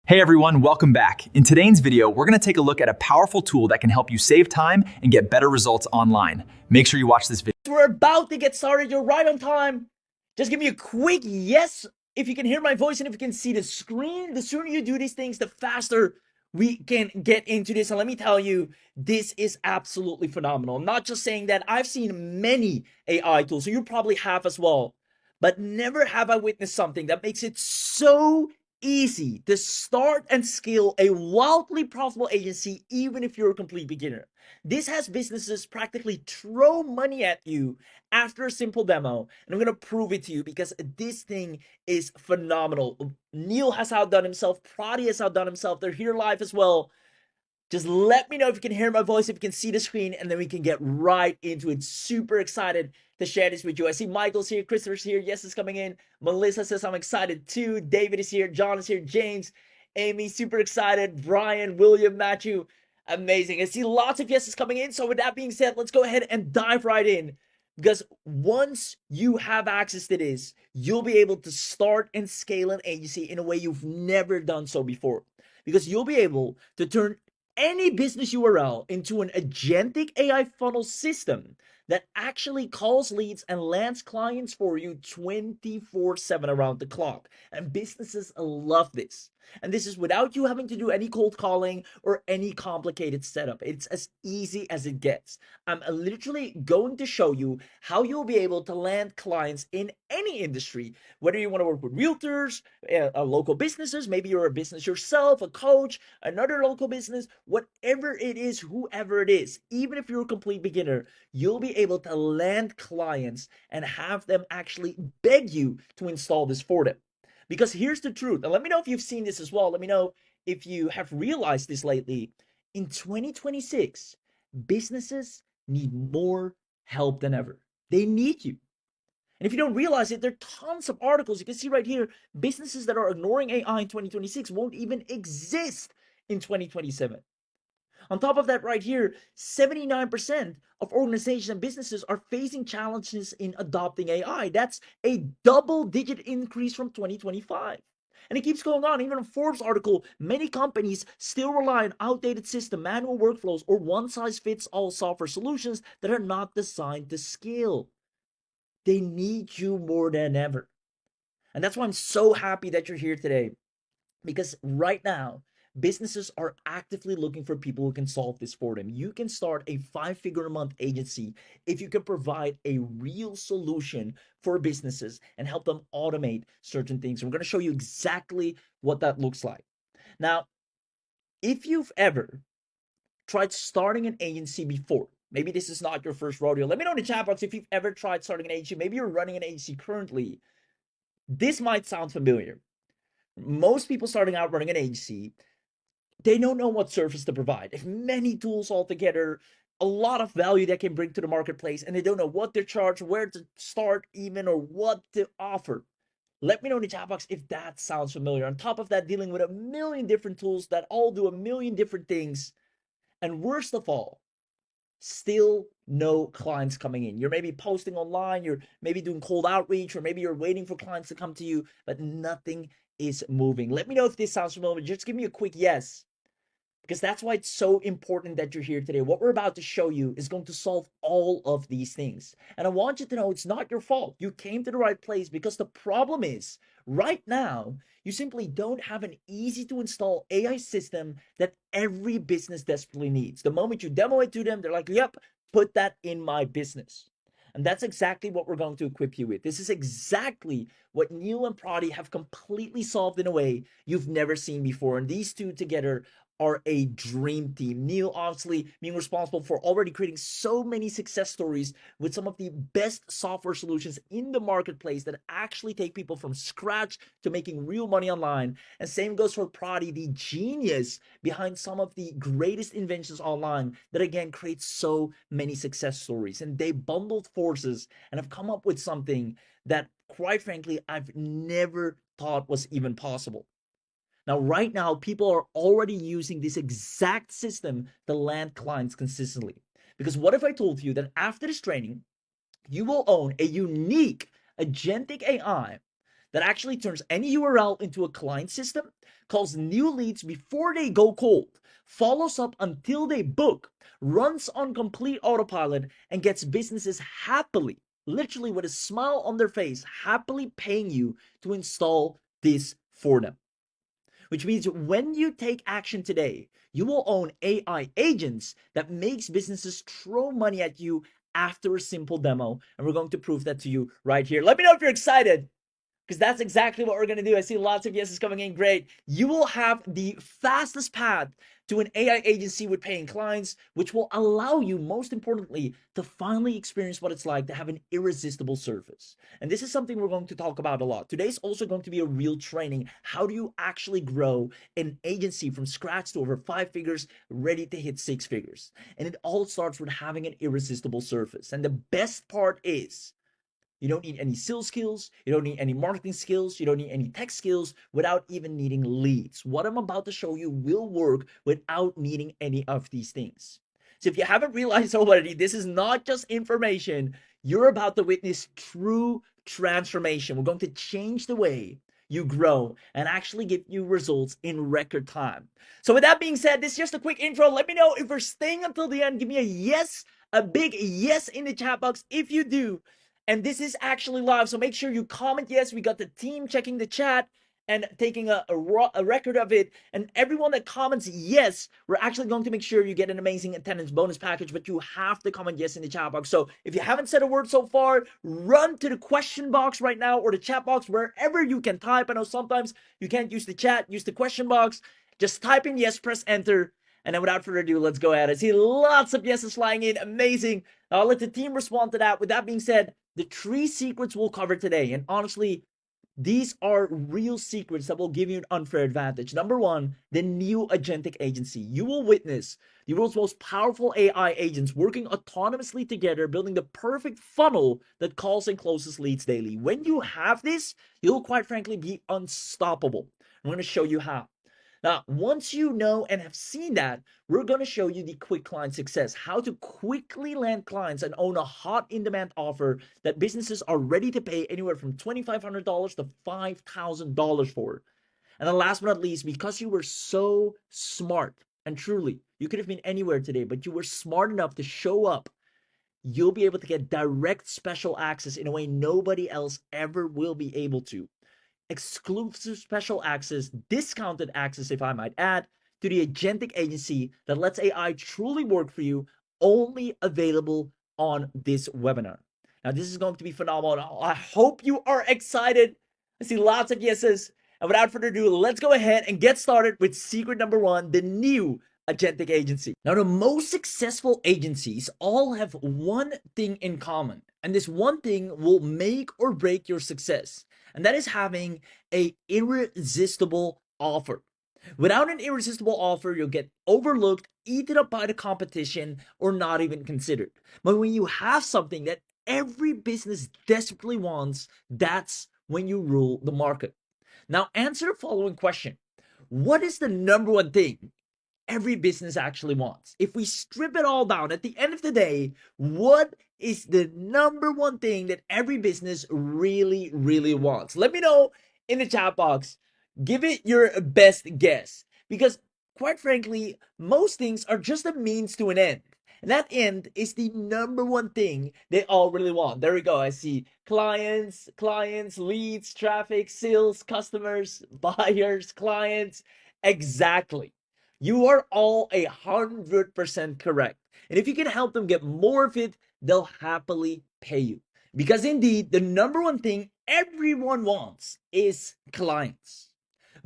Hey everyone, welcome back. In today's video, we're gonna take a look at a powerful tool that can help you save time and get better results online. Make sure you watch this video. We're about to get started. You're right on time. Just give me a quick yes if you can hear my voice and if you can see the screen. The sooner you do these things, the faster we can get into this. And let me tell you, this is absolutely phenomenal. I'm not just saying that. I've seen many AI tools, so you probably have as well. But never have I witnessed something that makes it so easy to start and scale a wildly profitable agency, even if you're a complete beginner. This has businesses practically throw money at you after a simple demo. And I'm going to prove it to you because this thing is phenomenal. Neil has outdone himself. Prati has outdone himself. They're here live as well. Just let me know if you can hear my voice, if you can see the screen, and then we can get right into it. Super excited to share this with you. I see Michael's here, Christopher's here, Yes is coming in. Melissa says I'm excited too. David is here, John is here, James, Amy, super excited. Brian, William, Matthew, amazing. I see lots of yeses coming in. So with that being said, let's go ahead and dive right in. Because once you have access to this, you'll be able to start and scale an agency in a way you've never done so before. Because you'll be able to turn any business URL into an agentic AI funnel system that actually calls leads and lands clients for you 24/7 around the clock. And businesses love this. And this is without you having to do any cold calling or any complicated setup. It's as easy as it gets. I'm literally going to show you how you'll be able to land clients in any industry, whether you want to work with realtors, local businesses, maybe you're a business yourself, a coach, another local business, whatever it is, whoever it is, even if you're a complete beginner, you'll be able to land clients and have them actually beg you to install this for them. Because here's the truth, and let me know if you've seen this as well. Let me know if you have realized this lately. In 2026, businesses need more help than ever. They need you. And if you don't realize it, there are tons of articles. You can see right here, businesses that are ignoring AI in 2026 won't even exist in 2027. On top of that, right here, 79% of organizations and businesses are facing challenges in adopting AI. That's a double-digit increase from 2025. And it keeps going on. Even in Forbes article, many companies still rely on outdated system, manual workflows, or one-size-fits-all software solutions that are not designed to scale. They need you more than ever. And that's why I'm so happy that you're here today. Because right now, businesses are actively looking for people who can solve this for them. You can start a 5-figure a month agency if you can provide a real solution for businesses and help them automate certain things. We're going to show you exactly what that looks like. Now, if you've ever tried starting an agency before, maybe this is not your first rodeo. Let me know in the chat box if you've ever tried starting an agency. Maybe you're running an agency currently. This might sound familiar. Most people starting out running an agency, they don't know what service to provide. There's many tools altogether, a lot of value that can bring to the marketplace, and they don't know what to charge, where to start even, or what to offer. Let me know in the chat box if that sounds familiar. On top of that, dealing with a million different tools that all do a million different things. And worst of all, still no clients coming in. You're maybe posting online, you're maybe doing cold outreach, or maybe you're waiting for clients to come to you, but nothing is moving. Let me know if this sounds familiar. Just give me a quick yes, because that's why it's so important that you're here today. What we're about to show you is going to solve all of these things. And I want you to know it's not your fault. You came to the right place, because the problem is right now, you simply don't have an easy to install AI system that every business desperately needs. The moment you demo it to them, they're like, yep, put that in my business. And that's exactly what we're going to equip you with. This is exactly what Neil and Prati have completely solved in a way you've never seen before. And these two together are a dream team. Neil obviously being responsible for already creating so many success stories with some of the best software solutions in the marketplace that actually take people from scratch to making real money online. And same goes for Prati, the genius behind some of the greatest inventions online that again creates so many success stories. And they bundled forces and have come up with something that, quite frankly, I've never thought was even possible. Now, right now, people are already using this exact system to land clients consistently. Because what if I told you that after this training, you will own a unique agentic AI that actually turns any URL into a client system, calls new leads before they go cold, follows up until they book, runs on complete autopilot, and gets businesses happily, literally with a smile on their face, happily paying you to install this for them. Which means when you take action today, you will own AI agents that makes businesses throw money at you after a simple demo. And we're going to prove that to you right here. Let me know if you're excited, because that's exactly what we're going to do. I see lots of yeses coming in. Great. You will have the fastest path to an AI agency with paying clients, which will allow you, most importantly, to finally experience what it's like to have an irresistible service. And this is something we're going to talk about a lot. Today's also going to be a real training. How do you actually grow an agency from scratch to over 5 figures, ready to hit 6 figures? And it all starts with having an irresistible service. And the best part is, you don't need any sales skills. You don't need any marketing skills. You don't need any tech skills without even needing leads. What I'm about to show you will work without needing any of these things. So if you haven't realized already, this is not just information. You're about to witness true transformation. We're going to change the way you grow and actually give you results in record time. So with that being said, this is just a quick intro. Let me know if you're staying until the end. Give me a yes, a big yes in the chat box if you do. And this is actually live, so make sure you comment yes. We got the team checking the chat and taking a record of it. And everyone that comments yes, we're actually going to make sure you get an amazing attendance bonus package, but you have to comment yes in the chat box. So if you haven't said a word so far, run to the question box right now or the chat box, wherever you can type. I know sometimes you can't use the chat, use the question box. Just type in yes, press enter. And then without further ado, let's go ahead. I see lots of yeses flying in. Amazing. I'll let the team respond to that. With that being said, the 3 secrets we'll cover today, and honestly, these are real secrets that will give you an unfair advantage. Number 1, the new Agentic Agency. You will witness the world's most powerful AI agents working autonomously together, building the perfect funnel that calls and closes leads daily. When you have this, you'll quite frankly be unstoppable. I'm going to show you how. Now, once you know and have seen that, we're going to show you the quick client success, how to quickly land clients and own a hot in-demand offer that businesses are ready to pay anywhere from $2,500 to $5,000 for. And then last but not least, because you were so smart, and truly, you could have been anywhere today, but you were smart enough to show up, you'll be able to get direct special access in a way nobody else ever will be able to. Exclusive special access, discounted access, if I might add, to the Agentic Agency that lets AI truly work for you, only available on this webinar. Now, this is going to be phenomenal. I hope you are excited. I see lots of yeses. And without further ado, let's go ahead and get started with secret number 1, the new Agentic Agency. Now, the most successful agencies all have one thing in common, and this one thing will make or break your success. And that is having an irresistible offer. Without an irresistible offer, you'll get overlooked, eaten up by the competition, or not even considered. But when you have something that every business desperately wants, that's when you rule the market. Now, answer the following question. What is the number 1 thing every business actually wants? If we strip it all down, at the end of the day, what is the number 1 thing that every business really, really wants? Let me know in the chat box. Give it your best guess, because quite frankly, most things are just a means to an end. And that end is the number 1 thing they all really want. There we go. I see clients, leads, traffic, sales, customers, buyers, clients. Exactly. You are all 100% correct. And if you can help them get more of it, they'll happily pay you. Because indeed, the number 1 thing everyone wants is clients.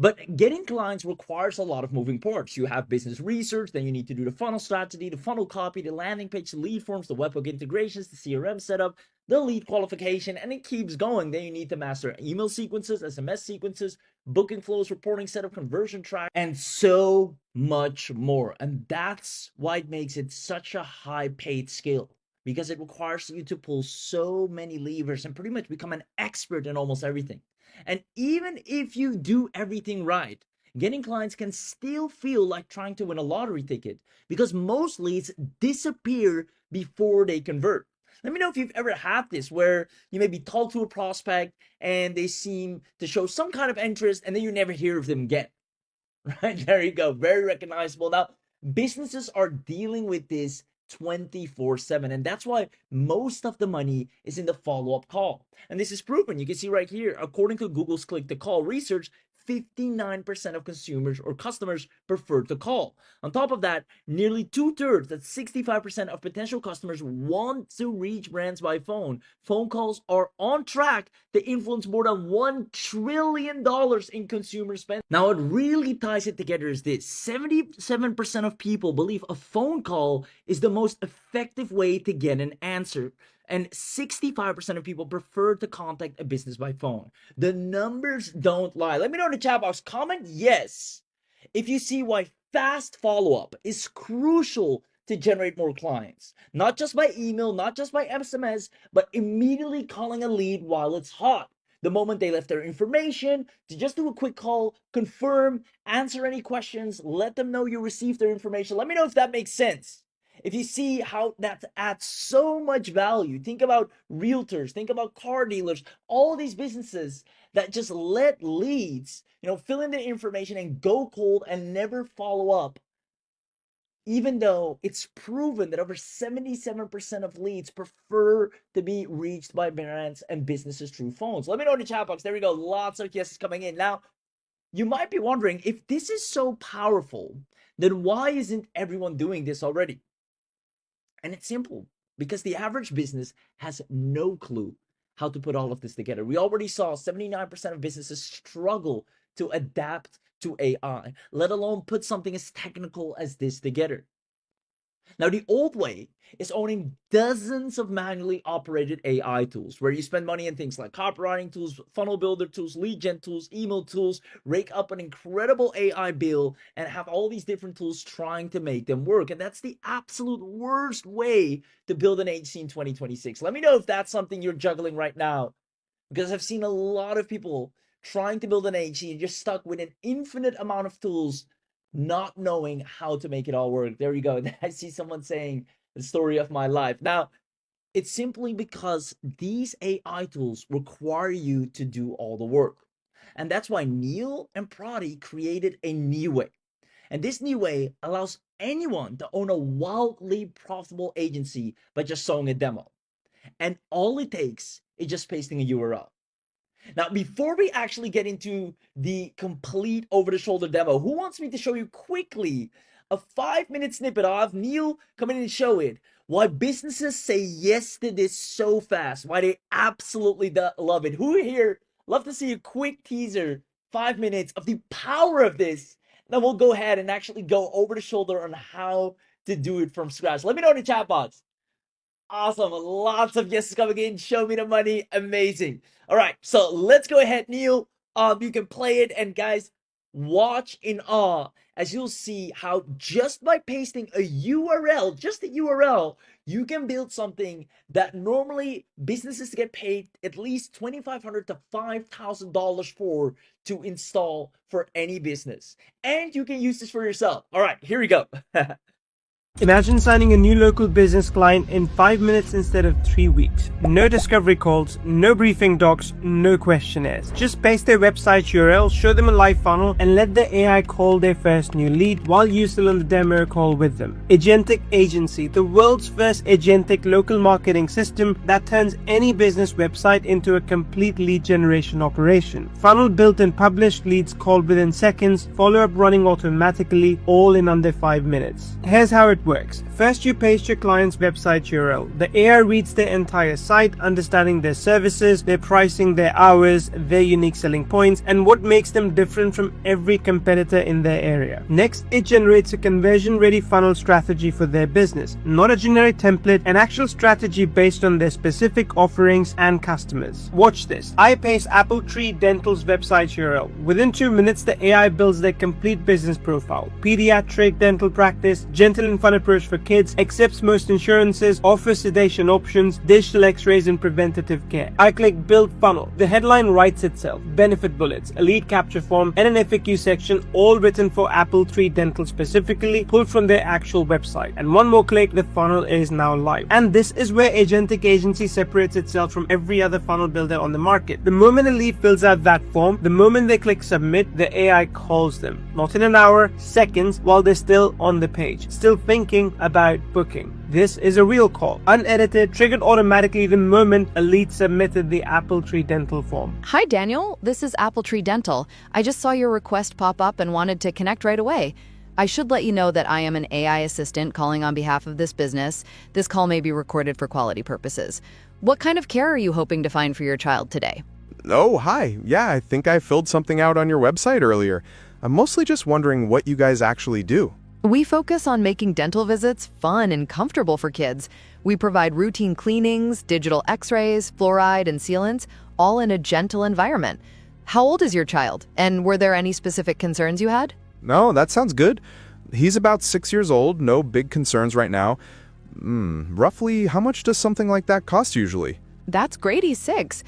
But getting clients requires a lot of moving parts. You have business research, then you need to do the funnel strategy, the funnel copy, the landing page, the lead forms, the webhook integrations, the CRM setup, the lead qualification, and it keeps going. Then you need to master email sequences, SMS sequences, booking flows, reporting setup, conversion track, and so much more. And that's why it makes it such a high paid skill, because it requires you to pull so many levers and pretty much become an expert in almost everything. And even if you do everything right, getting clients can still feel like trying to win a lottery ticket, because most leads disappear before they convert. Let me know if you've ever had this where you maybe talk to a prospect and they seem to show some kind of interest and then you never hear of them again. Right? There you go. Very recognizable. Now, businesses are dealing with this 24/7, and that's why most of the money is in the follow-up call. And this is proven. You can see right here, according to Google's Click to Call research, 59% of consumers or customers prefer to call. On top of that, nearly 2/3, that's 65% of potential customers want to reach brands by phone. Phone calls are on track to influence more than $1 trillion in consumer spend. Now, what really ties it together is this: 77% of people believe a phone call is the most effective way to get an answer. And 65% of people prefer to contact a business by phone. The numbers don't lie. Let me know in the chat box. Comment yes if you see why fast follow-up is crucial to generate more clients. Not just by email, not just by SMS, but immediately calling a lead while it's hot. The moment they left their information, to just do a quick call, confirm, answer any questions, let them know you received their information. Let me know if that makes sense. If you see how that adds so much value, think about realtors, think about car dealers, all these businesses that just let leads, fill in the information and go cold and never follow up. Even though it's proven that over 77% of leads prefer to be reached by brands and businesses through phones. Let me know in the chat box. There we go. Lots of yeses coming in. Now, you might be wondering, if this is so powerful, then why isn't everyone doing this already? And it's simple, because the average business has no clue how to put all of this together. We already saw 79% of businesses struggle to adapt to AI, let alone put something as technical as this together. Now, the old way is owning dozens of manually operated AI tools, where you spend money in things like copywriting tools, funnel builder tools, lead gen tools, email tools, rake up an incredible AI bill, and have all these different tools trying to make them work. And that's the absolute worst way to build an agency in 2026. Let me know if that's something you're juggling right now, because I've seen a lot of people trying to build an agency and just stuck with an infinite amount of tools, not knowing how to make it all work. There you go. I see someone saying the story of my life. Now, it's simply because these AI tools require you to do all the work. And that's why Neil and Prati created a new way. And this new way allows anyone to own a wildly profitable agency by just showing a demo. And all it takes is just pasting a URL. Now, before we actually get into the complete over-the-shoulder demo, who wants me to show you quickly a 5-minute snippet of Neil coming in and show it? Why businesses say yes to this so fast, why they absolutely love it. Who here love to see a quick teaser, 5 minutes of the power of this? Then we'll go ahead and actually go over the shoulder on how to do it from scratch. Let me know in the chat box. Awesome. Lots of yeses coming in. Show me the money. Amazing. All right. So let's go ahead, Neil. You can play it. And guys, watch in awe as you'll see how just by pasting a URL, just a URL, you can build something that normally businesses get paid at least $2,500 to $5,000 for to install for any business. And you can use this for yourself. All right, here we go. Imagine signing a new local business client in 5 minutes instead of 3 weeks. No discovery calls, no briefing docs, no questionnaires. Just paste their website URL, show them a live funnel, and let the AI call their first new lead while you're still on the demo call with them. Agentic Agency, the world's first agentic local marketing system that turns any business website into a complete lead generation operation. Funnel built and published, leads called within seconds, follow-up running automatically, all in under 5 minutes. Here's how it works. First, you paste your client's website URL. The AI reads their entire site, understanding their services, their pricing, their hours, their unique selling points, and what makes them different from every competitor in their area. Next, it generates a conversion-ready funnel strategy for their business, not a generic template, an actual strategy based on their specific offerings and customers. Watch this. I paste Apple Tree Dental's website URL. Within 2 minutes, the AI builds their complete business profile. Pediatric dental practice, gentle in front of approach for kids, accepts most insurances, offers sedation options, digital x-rays and preventative care. I click build funnel. The headline writes itself. Benefit bullets, a lead capture form and an FAQ section, all written for Apple Tree Dental specifically, pulled from their actual website. And one more click, the funnel is now live. And this is where Agentic Agency separates itself from every other funnel builder on the market. The moment a lead fills out that form, the moment they click submit, the AI calls them. Not in an hour, seconds, while they're still on the page, still thinking about booking. This is a real call, unedited, triggered automatically the moment a lead submitted the Apple Tree Dental form. Hi, Daniel. This is Apple Tree Dental. I just saw your request pop up and wanted to connect right away. I should let you know that I am an AI assistant calling on behalf of this business. This call may be recorded for quality purposes. What kind of care are you hoping to find for your child today? Oh, hi. Yeah, I think I filled something out on your website earlier. I'm mostly just wondering what you guys actually do. We focus on making dental visits fun and comfortable for kids. We provide routine cleanings, digital x-rays, fluoride, and sealants, all in a gentle environment. How old is your child? And were there any specific concerns you had? No, that sounds good. He's about 6 years old, no big concerns right now. Roughly, how much does something like that cost usually? That's great, he's 6.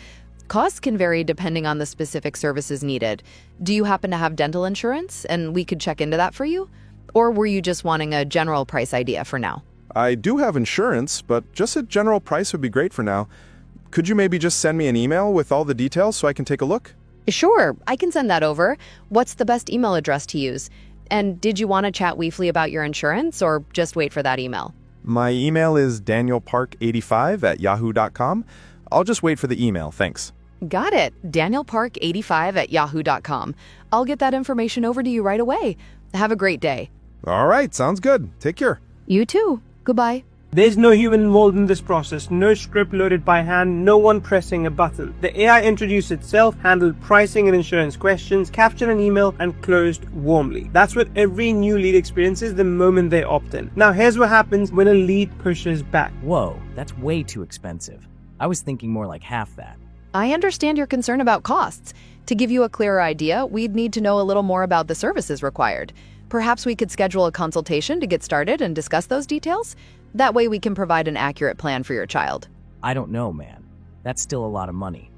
Costs can vary depending on the specific services needed. Do you happen to have dental insurance, and we could check into that for you? Or were you just wanting a general price idea for now? I do have insurance, but just a general price would be great for now. Could you maybe just send me an email with all the details so I can take a look? Sure, I can send that over. What's the best email address to use? And did you want to chat weekly about your insurance, or just wait for that email? My email is danielpark85@yahoo.com. I'll just wait for the email, thanks. Got it. danielpark85@yahoo.com. I'll get that information over to you right away. Have a great day. All right, sounds good. Take care. You too. Goodbye. There's no human involved in this process, no script loaded by hand, no one pressing a button. The AI introduced itself, handled pricing and insurance questions, captured an email, and closed warmly. That's what every new lead experiences the moment they opt in. Now here's what happens when a lead pushes back. Whoa, that's way too expensive. I was thinking more like half that. I understand your concern about costs. To give you a clearer idea, we'd need to know a little more about the services required. Perhaps we could schedule a consultation to get started and discuss those details? That way we can provide an accurate plan for your child. I don't know, man. That's still a lot of money.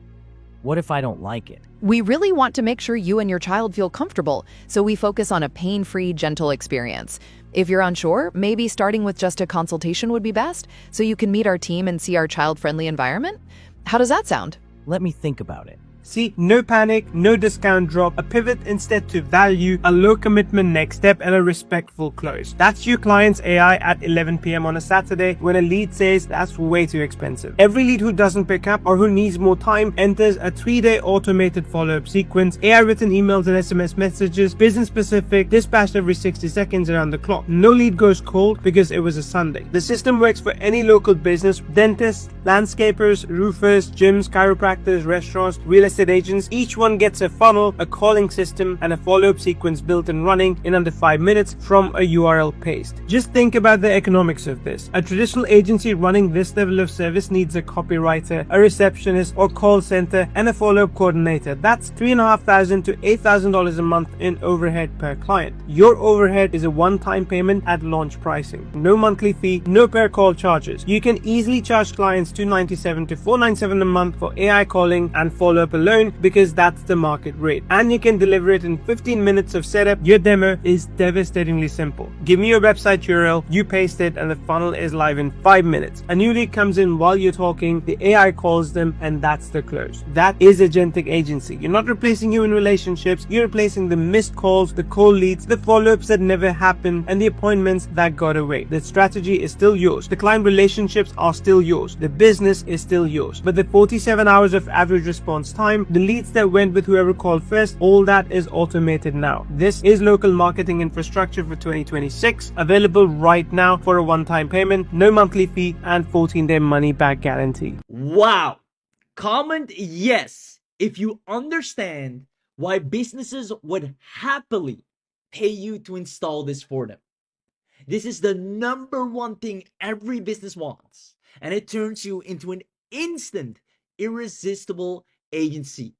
What if I don't like it? We really want to make sure you and your child feel comfortable, so we focus on a pain-free, gentle experience. If you're unsure, maybe starting with just a consultation would be best, so you can meet our team and see our child-friendly environment? How does that sound? Let me think about it. See, no panic, no discount drop, a pivot instead to value, a low commitment next step, and a respectful close. That's your client's AI at 11 p.m. on a Saturday when a lead says that's way too expensive. Every lead who doesn't pick up or who needs more time enters a 3-day automated follow-up sequence, AI written emails and SMS messages, business specific, dispatched every 60 seconds around the clock. No lead goes cold because it was a Sunday. The system works for any local business, dentists, landscapers, roofers, gyms, chiropractors, restaurants, real estate agents. Each one gets a funnel, a calling system, and a follow-up sequence built and running in under 5 minutes from a URL paste. Just think about the economics of this. A traditional agency running this level of service needs a copywriter, a receptionist or call center, and a follow-up coordinator. That's $3,500 to $8,000 a month in overhead per client. Your overhead is a one-time payment at launch pricing. No monthly fee, no per call charges. You can easily charge clients $297 to $497 a month for AI calling and follow-up alone, because that's the market rate. And you can deliver it in 15 minutes of setup. Your demo is devastatingly simple. Give me your website URL, you paste it, and the funnel is live in 5 minutes. A new lead comes in while you're talking, the AI calls them, and that's the close. That is Agentic Agency. You're not replacing human relationships, you're replacing the missed calls, the cold leads, the follow-ups that never happened, and the appointments that got away. The strategy is still yours. The client relationships are still yours. The business is still yours. But the 47 hours of average response time, the leads that went with whoever called first, all that is automated now. This is local marketing infrastructure for 2026, available right now for a one-time payment, no monthly fee, and 14-day money-back guarantee. Wow. Comment yes if you understand why businesses would happily pay you to install this for them. This is the number one thing every business wants, and it turns you into an instant, irresistible agency.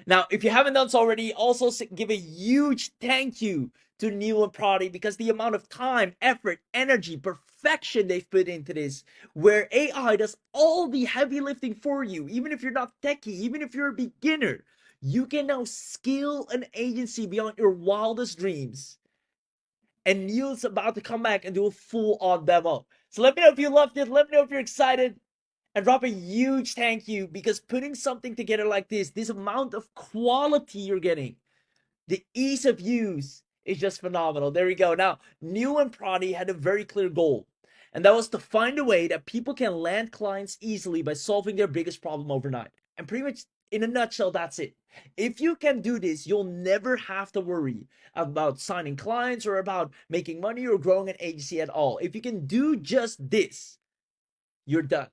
Now, if you haven't done so already, also give a huge thank you to Neil and Prodi because the amount of time, effort, energy, perfection they've put into this, where AI does all the heavy lifting for you, even if you're not techie, even if you're a beginner, you can now scale an agency beyond your wildest dreams. And Neil's about to come back and do a full-on demo. So let me know if you loved it. Let me know if you're excited. And drop a huge thank you, because putting something together like this amount of quality you're getting, the ease of use is just phenomenal. There we go. Now, Neil and Prodi had a very clear goal, and that was to find a way that people can land clients easily by solving their biggest problem overnight. And pretty much in a nutshell, that's it. If you can do this, you'll never have to worry about signing clients or about making money or growing an agency at all. If you can do just this, you're done.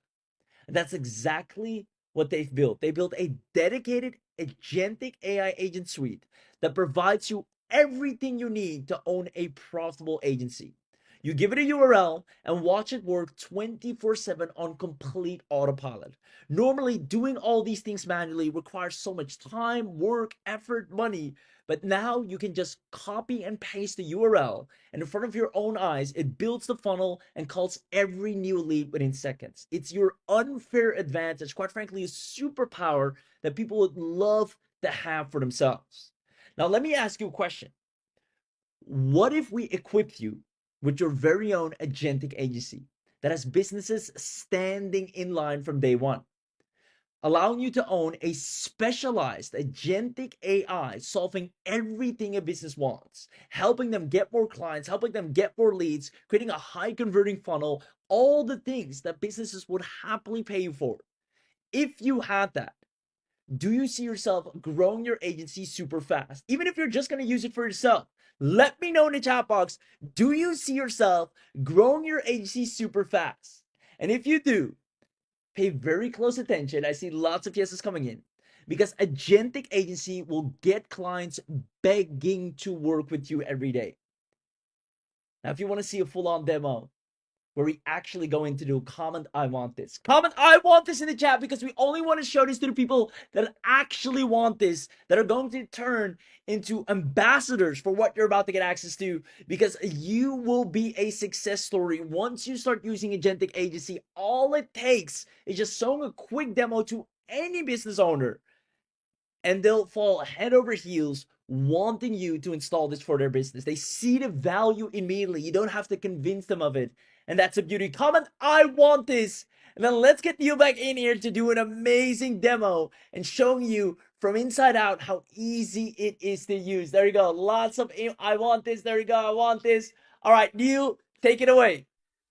And that's exactly what they've built. They built a dedicated agentic AI agent suite that provides you everything you need to own a profitable agency. You give it a URL and watch it work 24/7 on complete autopilot. Normally, doing all these things manually requires so much time, work, effort, money, but now you can just copy and paste the URL, and in front of your own eyes, it builds the funnel and calls every new lead within seconds. It's your unfair advantage, quite frankly, a superpower that people would love to have for themselves. Now, let me ask you a question. What if we equipped you with your very own agentic agency that has businesses standing in line from day one, allowing you to own a specialized agentic AI solving everything a business wants, helping them get more clients, helping them get more leads, creating a high converting funnel, all the things that businesses would happily pay you for? If you had that, do you see yourself growing your agency super fast? Even if you're just going to use it for yourself, let me know in the chat box. Do you see yourself growing your agency super fast? And if you do, pay very close attention. I see lots of yeses coming in, because Agentic Agency will get clients begging to work with you every day. Now, if you want to see a full-on demo where we actually go into do, comment I want this. Comment I want this in the chat, because we only want to show this to the people that actually want this, that are going to turn into ambassadors for what you're about to get access to, because you will be a success story once you start using Agentic Agency. All it takes is just showing a quick demo to any business owner, and they'll fall head over heels wanting you to install this for their business. They see the value immediately. You don't have to convince them of it. And that's a beauty. Comment, I want this. And then let's get you back in here to do an amazing demo and showing you from inside out how easy it is to use. There you go. Lots of I want this. There you go. I want this. All right, Neil, take it away.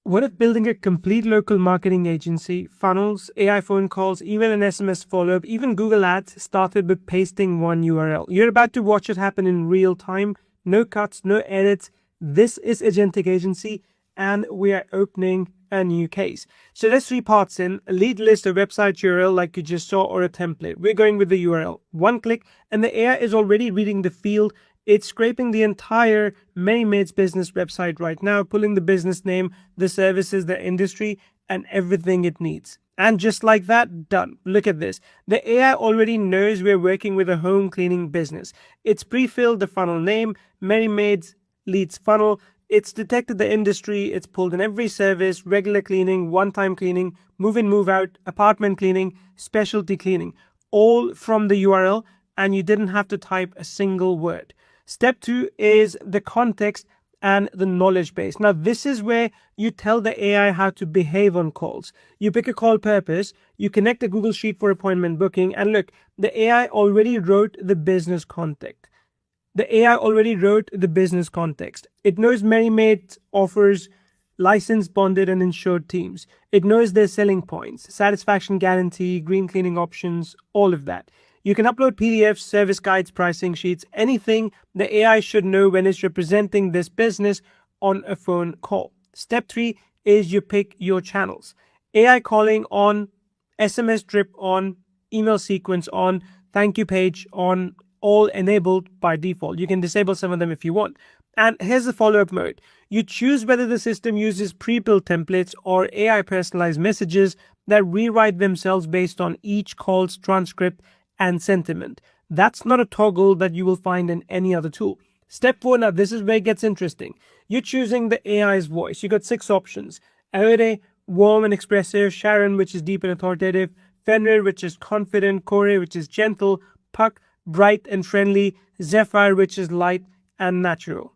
What if building a complete local marketing agency, funnels, AI phone calls, even an SMS follow-up, even Google Ads started with pasting one URL? You're about to watch it happen in real time. No cuts, no edits. This is Agentic Agency, and we are opening a new case. So there's 3 parts in: a lead list, a website URL like you just saw, or a template. We're going with the URL. One click, and the AI is already reading the field. It's scraping the entire ManyMade's business website right now, pulling the business name, the services, the industry, and everything it needs. And just like that, done. Look at this. The AI already knows we're working with a home cleaning business. It's pre-filled the funnel name, ManyMade's leads funnel. It's detected the industry. It's pulled in every service: regular cleaning, one-time cleaning, move-in, move-out, apartment cleaning, specialty cleaning, all from the URL, and you didn't have to type a single word. Step 2 is the context and the knowledge base. Now, this is where you tell the AI how to behave on calls. You pick a call purpose, you connect a Google Sheet for appointment booking, and look, the AI already wrote the business context. The AI already wrote the business context. It knows ManyMade offers licensed, bonded, and insured teams. It knows their selling points, satisfaction guarantee, green cleaning options, all of that. You can upload PDFs, service guides, pricing sheets, anything the AI should know when it's representing this business on a phone call. Step 3 is you pick your channels. AI calling on, SMS drip on, email sequence on, thank you page on, all enabled by default. You can disable some of them if you want. And here's the follow-up mode. You choose whether the system uses pre-built templates or AI personalized messages that rewrite themselves based on each call's transcript and sentiment. That's not a toggle that you will find in any other tool. Step 4, now this is where it gets interesting. You're choosing the AI's voice. You got 6 options. Aode, warm and expressive. Sharon, which is deep and authoritative. Fenrir, which is confident. Kore, which is gentle. Puck, bright and friendly. Zephyr, which is light and natural.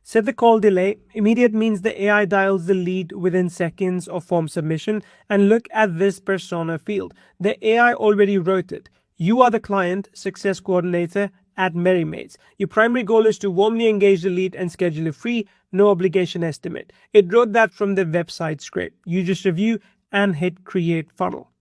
Set the call delay. Immediate means the AI dials the lead within seconds of form submission. And look at this persona field. The AI already wrote it. You are the client success coordinator at MerryMaids. Your primary goal is to warmly engage the lead and schedule a free, no obligation estimate. It wrote that from the website script. You just review and hit create funnel.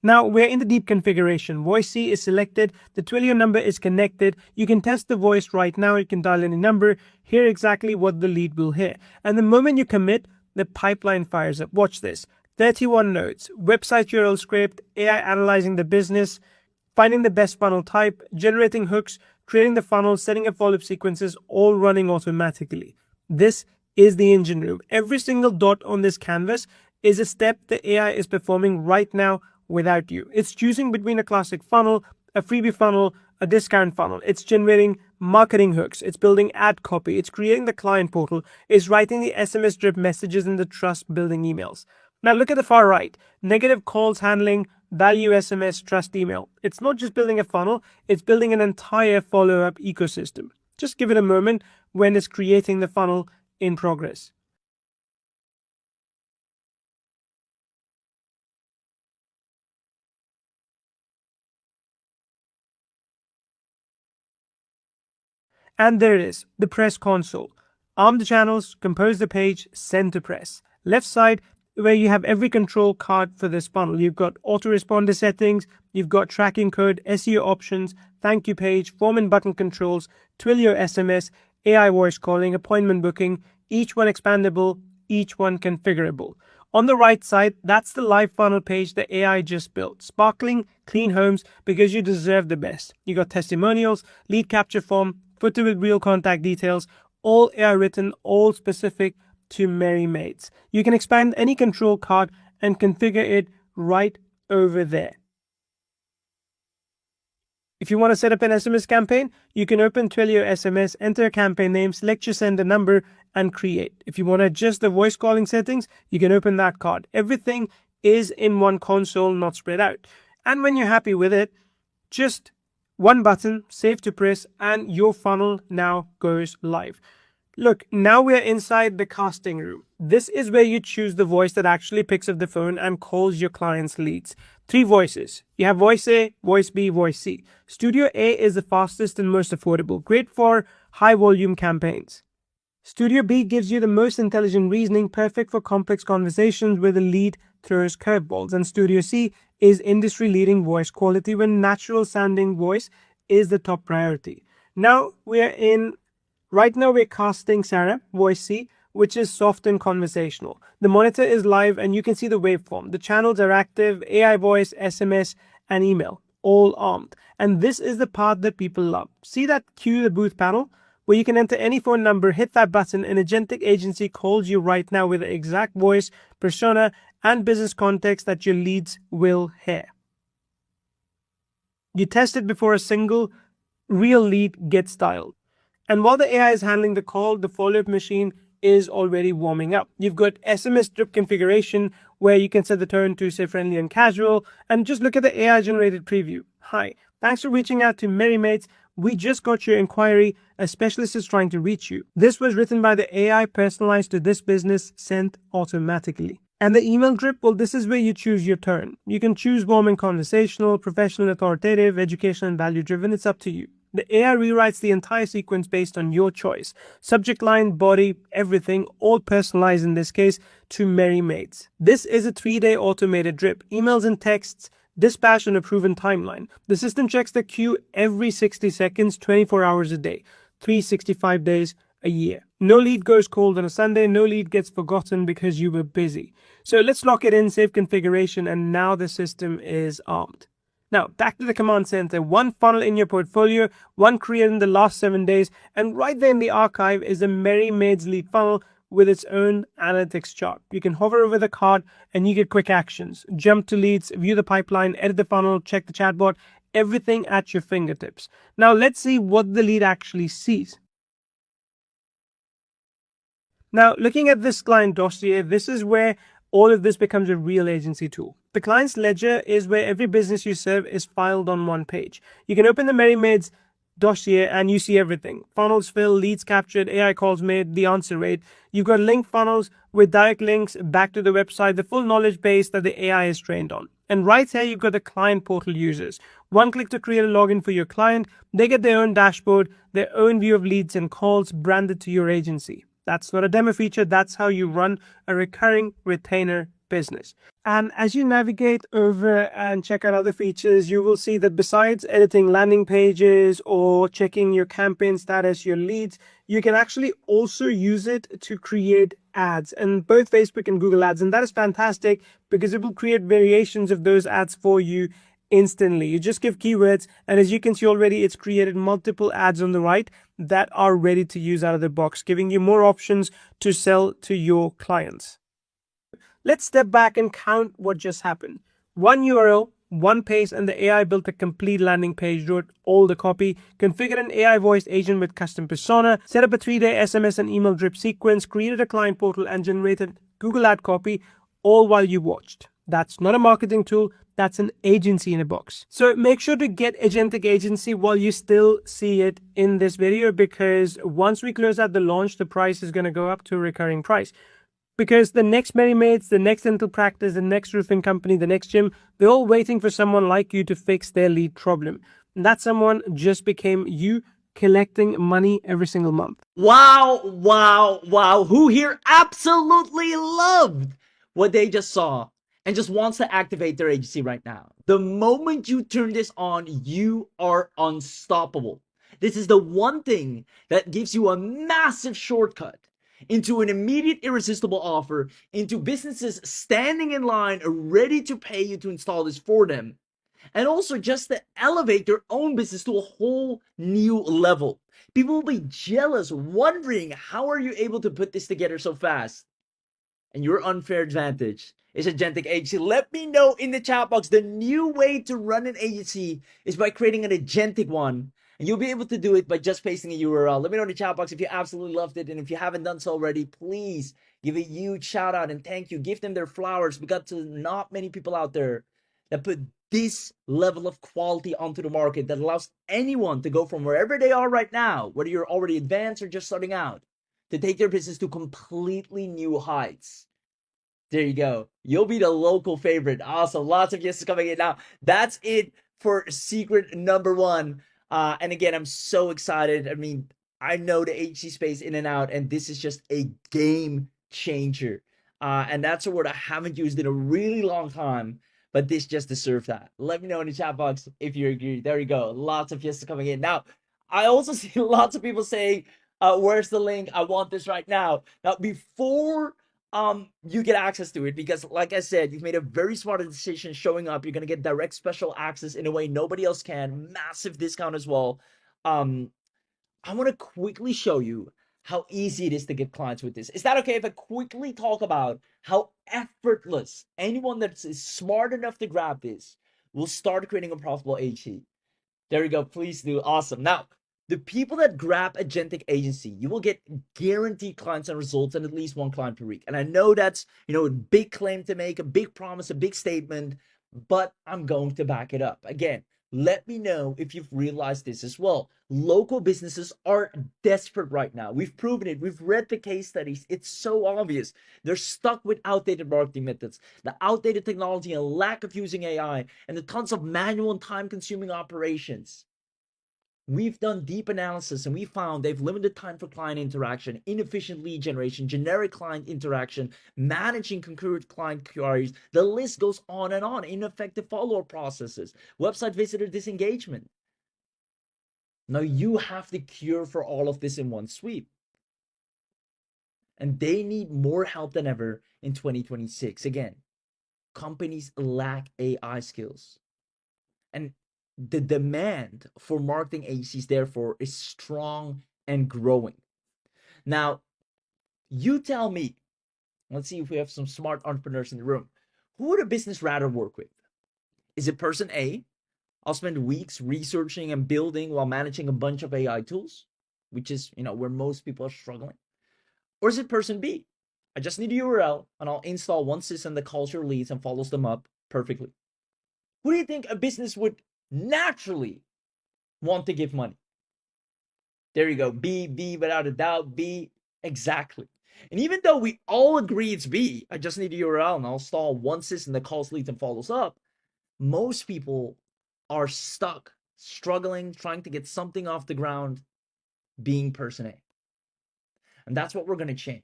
Now we're in the deep configuration. Voice C is selected. The Twilio number is connected. You can test the voice right now. You can dial any number, hear exactly what the lead will hear. And the moment you commit, the pipeline fires up. Watch this. 31 nodes, website URL script, AI analyzing the business, finding the best funnel type, generating hooks, creating the funnel, setting up follow-up sequences, all running automatically. This is the engine room. Every single dot on this canvas is a step the AI is performing right now without you. It's choosing between a classic funnel, a freebie funnel, a discount funnel. It's generating marketing hooks. It's building ad copy. It's creating the client portal. It's writing the SMS drip messages and the trust building emails. Now look at the far right. Negative calls handling, value SMS, trust email. It's not just building a funnel, it's building an entire follow-up ecosystem. Just give it a moment when it's creating the funnel in progress. And there it is, the press console. Arm the channels, compose the page, send to press. Left side, where you have every control card for this funnel. You've got autoresponder settings, you've got tracking code, SEO options, thank you page, form and button controls, Twilio SMS, AI voice calling, appointment booking, each one expandable, each one configurable. On the right side, that's the live funnel page the AI just built. Sparkling, clean homes, because you deserve the best. You got testimonials, lead capture form, footer with real contact details, all AI written, all specific to MerryMaids. You can expand any control card and configure it right over there. If you want to set up an SMS campaign, you can open Twilio SMS, enter a campaign name, select your sender number, and create. If you want to adjust the voice calling settings, you can open that card. Everything is in one console, not spread out. And when you're happy with it, just one button, save to press, and your funnel now goes live. Look, now we're inside the casting room. This is where you choose the voice that actually picks up the phone and calls your client's leads. 3 voices. You have voice A, voice B, voice C. Studio A is the fastest and most affordable, great for high volume campaigns. Studio B gives you the most intelligent reasoning, perfect for complex conversations where the lead throws curveballs. And Studio C is industry leading voice quality when natural sounding voice is the top priority. Now right now we're casting Sarah, voice C, which is soft and conversational. The monitor is live and you can see the waveform. The channels are active, AI voice, SMS, and email, all armed. And this is the part that people love. See that cue the booth panel? Where you can enter any phone number, hit that button, and Agentic Agency calls you right now with the exact voice, persona, and business context that your leads will hear. You test it before a single real lead gets dialed. And while the AI is handling the call, the follow-up machine is already warming up. You've got SMS drip configuration where you can set the tone to say friendly and casual. And just look at the AI generated preview. Hi, thanks for reaching out to MerryMaids. We just got your inquiry. A specialist is trying to reach you. This was written by the AI, personalized to this business, sent automatically. And the email drip, well, this is where you choose your tone. You can choose warm and conversational, professional, authoritative, educational, and value-driven. It's up to you. The AI rewrites the entire sequence based on your choice. Subject line, body, everything, all personalized in this case to MerryMaids. This is a 3-day automated drip. Emails and texts, dispatched on a proven timeline. The system checks the queue every 60 seconds, 24 hours a day, 365 days a year. No lead goes cold on a Sunday. No lead gets forgotten because you were busy. So let's lock it in, save configuration, and now the system is armed. Now, back to the command center. One funnel in your portfolio, one created in the last 7 days, and right there in the archive is a MerryMaids lead funnel with its own analytics chart. You can hover over the card and you get quick actions. Jump to leads, view the pipeline, edit the funnel, check the chatbot. everything at your fingertips. Now let's see what the lead actually sees. Now, looking at this client dossier, this is where all of this becomes a real agency tool. The client's ledger is where every business you serve is filed on one page. You can open the Merry Maids dossier and you see everything. Funnels filled, leads captured, AI calls made, the answer rate. You've got link funnels with direct links back to the website, the full knowledge base that the AI is trained on. And right here, you've got the client portal users. One click to create a login for your client. They get their own dashboard, their own view of leads and calls branded to your agency. That's not a demo feature. That's how you run a recurring retainer business. And as you navigate over and check out other features, you will see that besides editing landing pages or checking your campaign status, your leads, you can actually also use it to create ads in both Facebook and Google Ads. And that is fantastic because it will create variations of those ads for you instantly. You just give keywords, and as you can see already, it's created multiple ads on the right that are ready to use out of the box, giving you more options to sell to your clients. Let's step back and count what just happened. One URL, one page, and the AI built a complete landing page, wrote all the copy, configured an AI voiced agent with custom persona, set up a 3-day SMS and email drip sequence, created a client portal, and generated Google ad copy, all while you watched. That's not a marketing tool. That's an agency in a box. So make sure to get Agentic Agency while you still see it in this video, because once we close out the launch, the price is going to go up to a recurring price. Because the next Merry Maids, the next dental practice, the next roofing company, the next gym, they're all waiting for someone like you to fix their lead problem. And that someone just became you, collecting money every single month. Wow, wow, wow. Who here absolutely loved what they just saw and just wants to activate their agency right now? The moment you turn this on, you are unstoppable. This is the one thing that gives you a massive shortcut into an immediate irresistible offer, into businesses standing in line ready to pay you to install this for them, and also just to elevate their own business to a whole new level. People will be jealous, wondering how are you able to put this together so fast? And your unfair advantage is Agentic Agency. Let me know in the chat box. The new way to run an agency is by creating an agentic one. And you'll be able to do it by just pasting a URL. Let me know in the chat box if you absolutely loved it. And if you haven't done so already, please give a huge shout out and thank you. Give them their flowers. We got to not many people out there that put this level of quality onto the market that allows anyone to go from wherever they are right now, whether you're already advanced or just starting out, to take their business to completely new heights. There you go. You'll be the local favorite. Awesome. Lots of yeses coming in. Now, that's it for secret number one. And again, I'm so excited. I mean, I know the HC space in and out, and this is just a game changer. And that's a word I haven't used in a really long time, but this just deserves that. Let me know in the chat box if you agree. There you go. Lots of yeses coming in. Now, I also see lots of people saying, where's the link? I want this right now. Now, before you get access to it, because like I said, you've made a very smart decision showing up. You're gonna get direct special access in a way nobody else can. Massive discount as well. I want to quickly show you how easy it is to get clients with this. Is that okay if I quickly talk about how effortless anyone that is smart enough to grab this will start creating a profitable agency? There you go. Please do. Awesome. Now, the people that grab Agentic Agency, you will get guaranteed clients and results and at least one client per week. And I know that's, a big claim to make, a big promise, a big statement, but I'm going to back it up. Again, let me know if you've realized this as well. Local businesses are desperate right now. We've proven it. We've read the case studies. It's so obvious. They're stuck with outdated marketing methods, the outdated technology and lack of using AI, and the tons of manual and time-consuming operations. We've done deep analysis and we found they've limited time for client interaction, inefficient lead generation, generic client interaction, managing concurrent client queries. The list goes on and on. Ineffective follow-up processes, website visitor disengagement. Now you have the cure for all of this in one sweep. And they need more help than ever in 2026. Again, companies lack AI skills. And the demand for marketing agencies, therefore, is strong and growing. Now, you tell me, let's see if we have some smart entrepreneurs in the room. Who would a business rather work with? Is it person A, I'll spend weeks researching and building while managing a bunch of AI tools, which is, where most people are struggling? Or is it person B? I just need a URL and I'll install one system that calls your leads and follows them up perfectly. Who do you think a business would naturally want to give money? There you go. B, without a doubt. B, exactly. And even though we all agree it's B, I just need a URL and I'll install one system that calls leads and follows up, most people are stuck, struggling, trying to get something off the ground, being person A. And that's what we're going to change.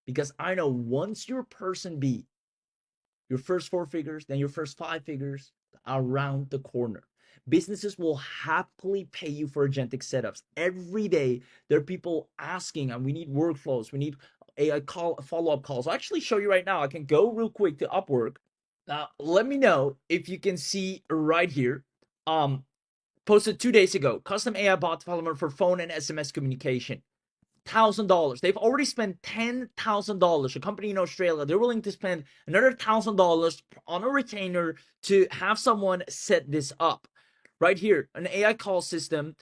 Because I know once you're person B, your first 4 figures, then your first 5 figures around the corner. Businesses will happily pay you for agentic setups. Every day, there are people asking, and we need workflows, we need AI follow-up calls. I'll actually show you right now. I can go real quick to Upwork. Now, let me know if you can see right here. Posted 2 days ago, custom AI bot development for phone and SMS communication. $1,000. They've already spent $10,000. A company in Australia, they're willing to spend another $1,000 on a retainer to have someone set this up. Right here, an AI call system.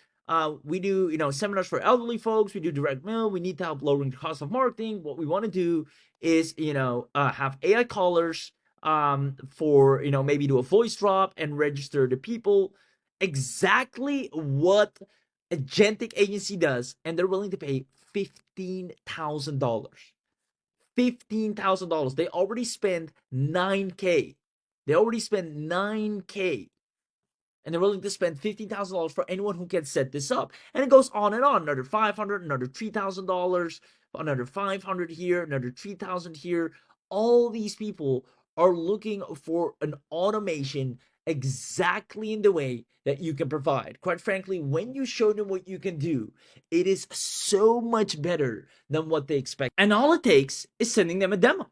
We do, seminars for elderly folks. We do direct mail. We need to help lowering the cost of marketing. What we want to do is, have AI callers for, maybe do a voice drop and register the people. Exactly what Agentic Agency does, and they're willing to pay $15,000. $15,000. They already spend $9K. They already spend $9K. And they're willing to spend $15,000 for anyone who can set this up. And it goes on and on. Another $500, another $3,000, another $500 here, another $3,000 here. All these people are looking for an automation exactly in the way that you can provide. Quite frankly, when you show them what you can do, it is so much better than what they expect. And all it takes is sending them a demo.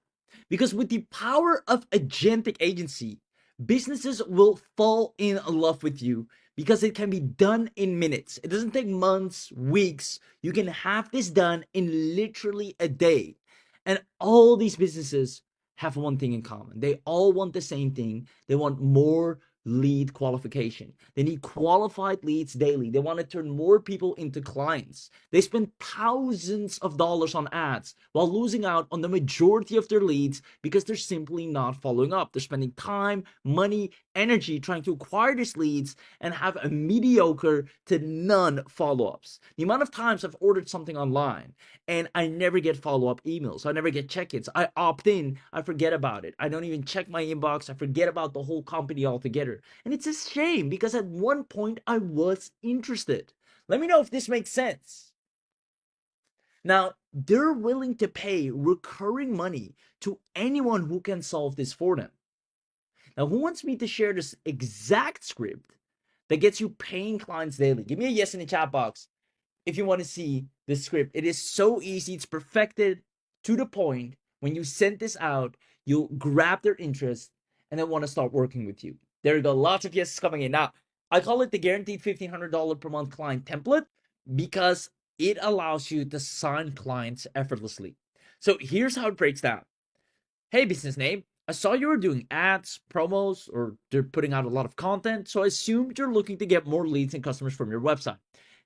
Because with the power of Agentic Agency, businesses will fall in love with you because it can be done in minutes. It doesn't take months, weeks. You can have this done in literally a day. And all these businesses have one thing in common. They all want the same thing. They want more lead qualification. They need qualified leads daily. They want to turn more people into clients. They spend thousands of dollars on ads while losing out on the majority of their leads because they're simply not following up. They're spending time, money, energy trying to acquire these leads and have a mediocre to none follow-ups. The amount of times I've ordered something online and I never get follow-up emails. I never get check-ins. I opt in. I forget about it. I don't even check my inbox. I forget about the whole company altogether. And it's a shame because at one point I was interested. Let me know if this makes sense. Now, they're willing to pay recurring money to anyone who can solve this for them. Now, who wants me to share this exact script that gets you paying clients daily? Give me a yes in the chat box if you want to see this script. It is so easy. It's perfected to the point. When you send this out, you'll grab their interest and they want to start working with you. There you go. Lots of yeses coming in. Now, I call it the guaranteed $1,500 per month client template because it allows you to sign clients effortlessly. So here's how it breaks down. Hey, business name, I saw you were doing ads, promos, or they're putting out a lot of content, so I assumed you're looking to get more leads and customers from your website.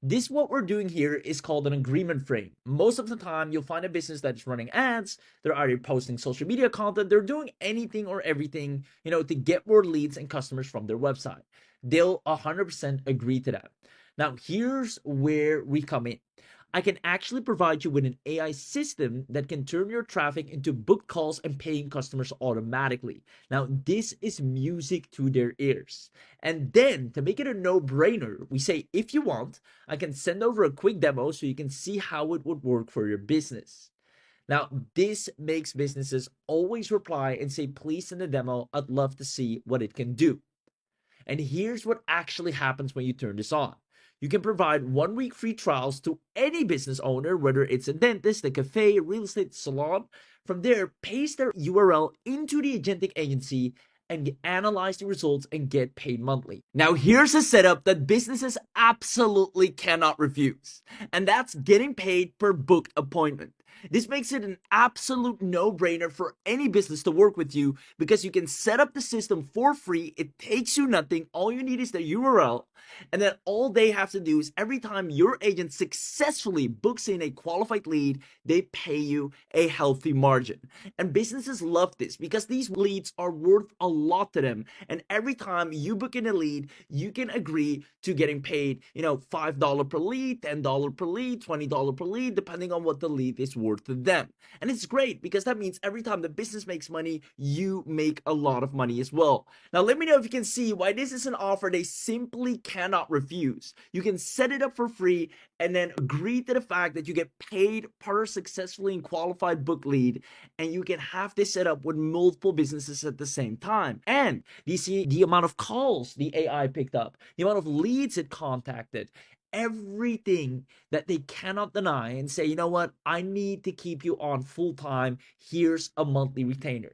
This, what we're doing here, is called an agreement frame. Most of the time, you'll find a business that's running ads, they're either posting social media content, they're doing anything or everything, to get more leads and customers from their website. They'll 100% agree to that. Now, here's where we come in. I can actually provide you with an AI system that can turn your traffic into booked calls and paying customers automatically. Now, this is music to their ears. And then to make it a no-brainer, we say, if you want, I can send over a quick demo so you can see how it would work for your business. Now, this makes businesses always reply and say, please send a demo. I'd love to see what it can do. And here's what actually happens when you turn this on. You can provide 1 week free trials to any business owner, whether it's a dentist, a cafe, a real estate salon. From there, paste their URL into the Agentic Agency and analyze the results and get paid monthly. Now, here's a setup that businesses absolutely cannot refuse, and that's getting paid per booked appointment. This makes it an absolute no-brainer for any business to work with you because you can set up the system for free. It takes you nothing. All you need is the URL, and then all they have to do is every time your agent successfully books in a qualified lead, they pay you a healthy margin. And businesses love this because these leads are worth a lot to them. And every time you book in a lead, you can agree to getting paid, $5 per lead, $10 per lead, $20 per lead, depending on what the lead is worth to them. And it's great because that means every time the business makes money, you make a lot of money as well. Now, let me know if you can see why this is an offer they simply cannot refuse. You can set it up for free and then agree to the fact that you get paid per successfully and qualified book lead, and you can have this set up with multiple businesses at the same time. And you see the amount of calls the AI picked up, the amount of leads it contacted, everything that they cannot deny and say, you know what, I need to keep you on full time. Here's a monthly retainer.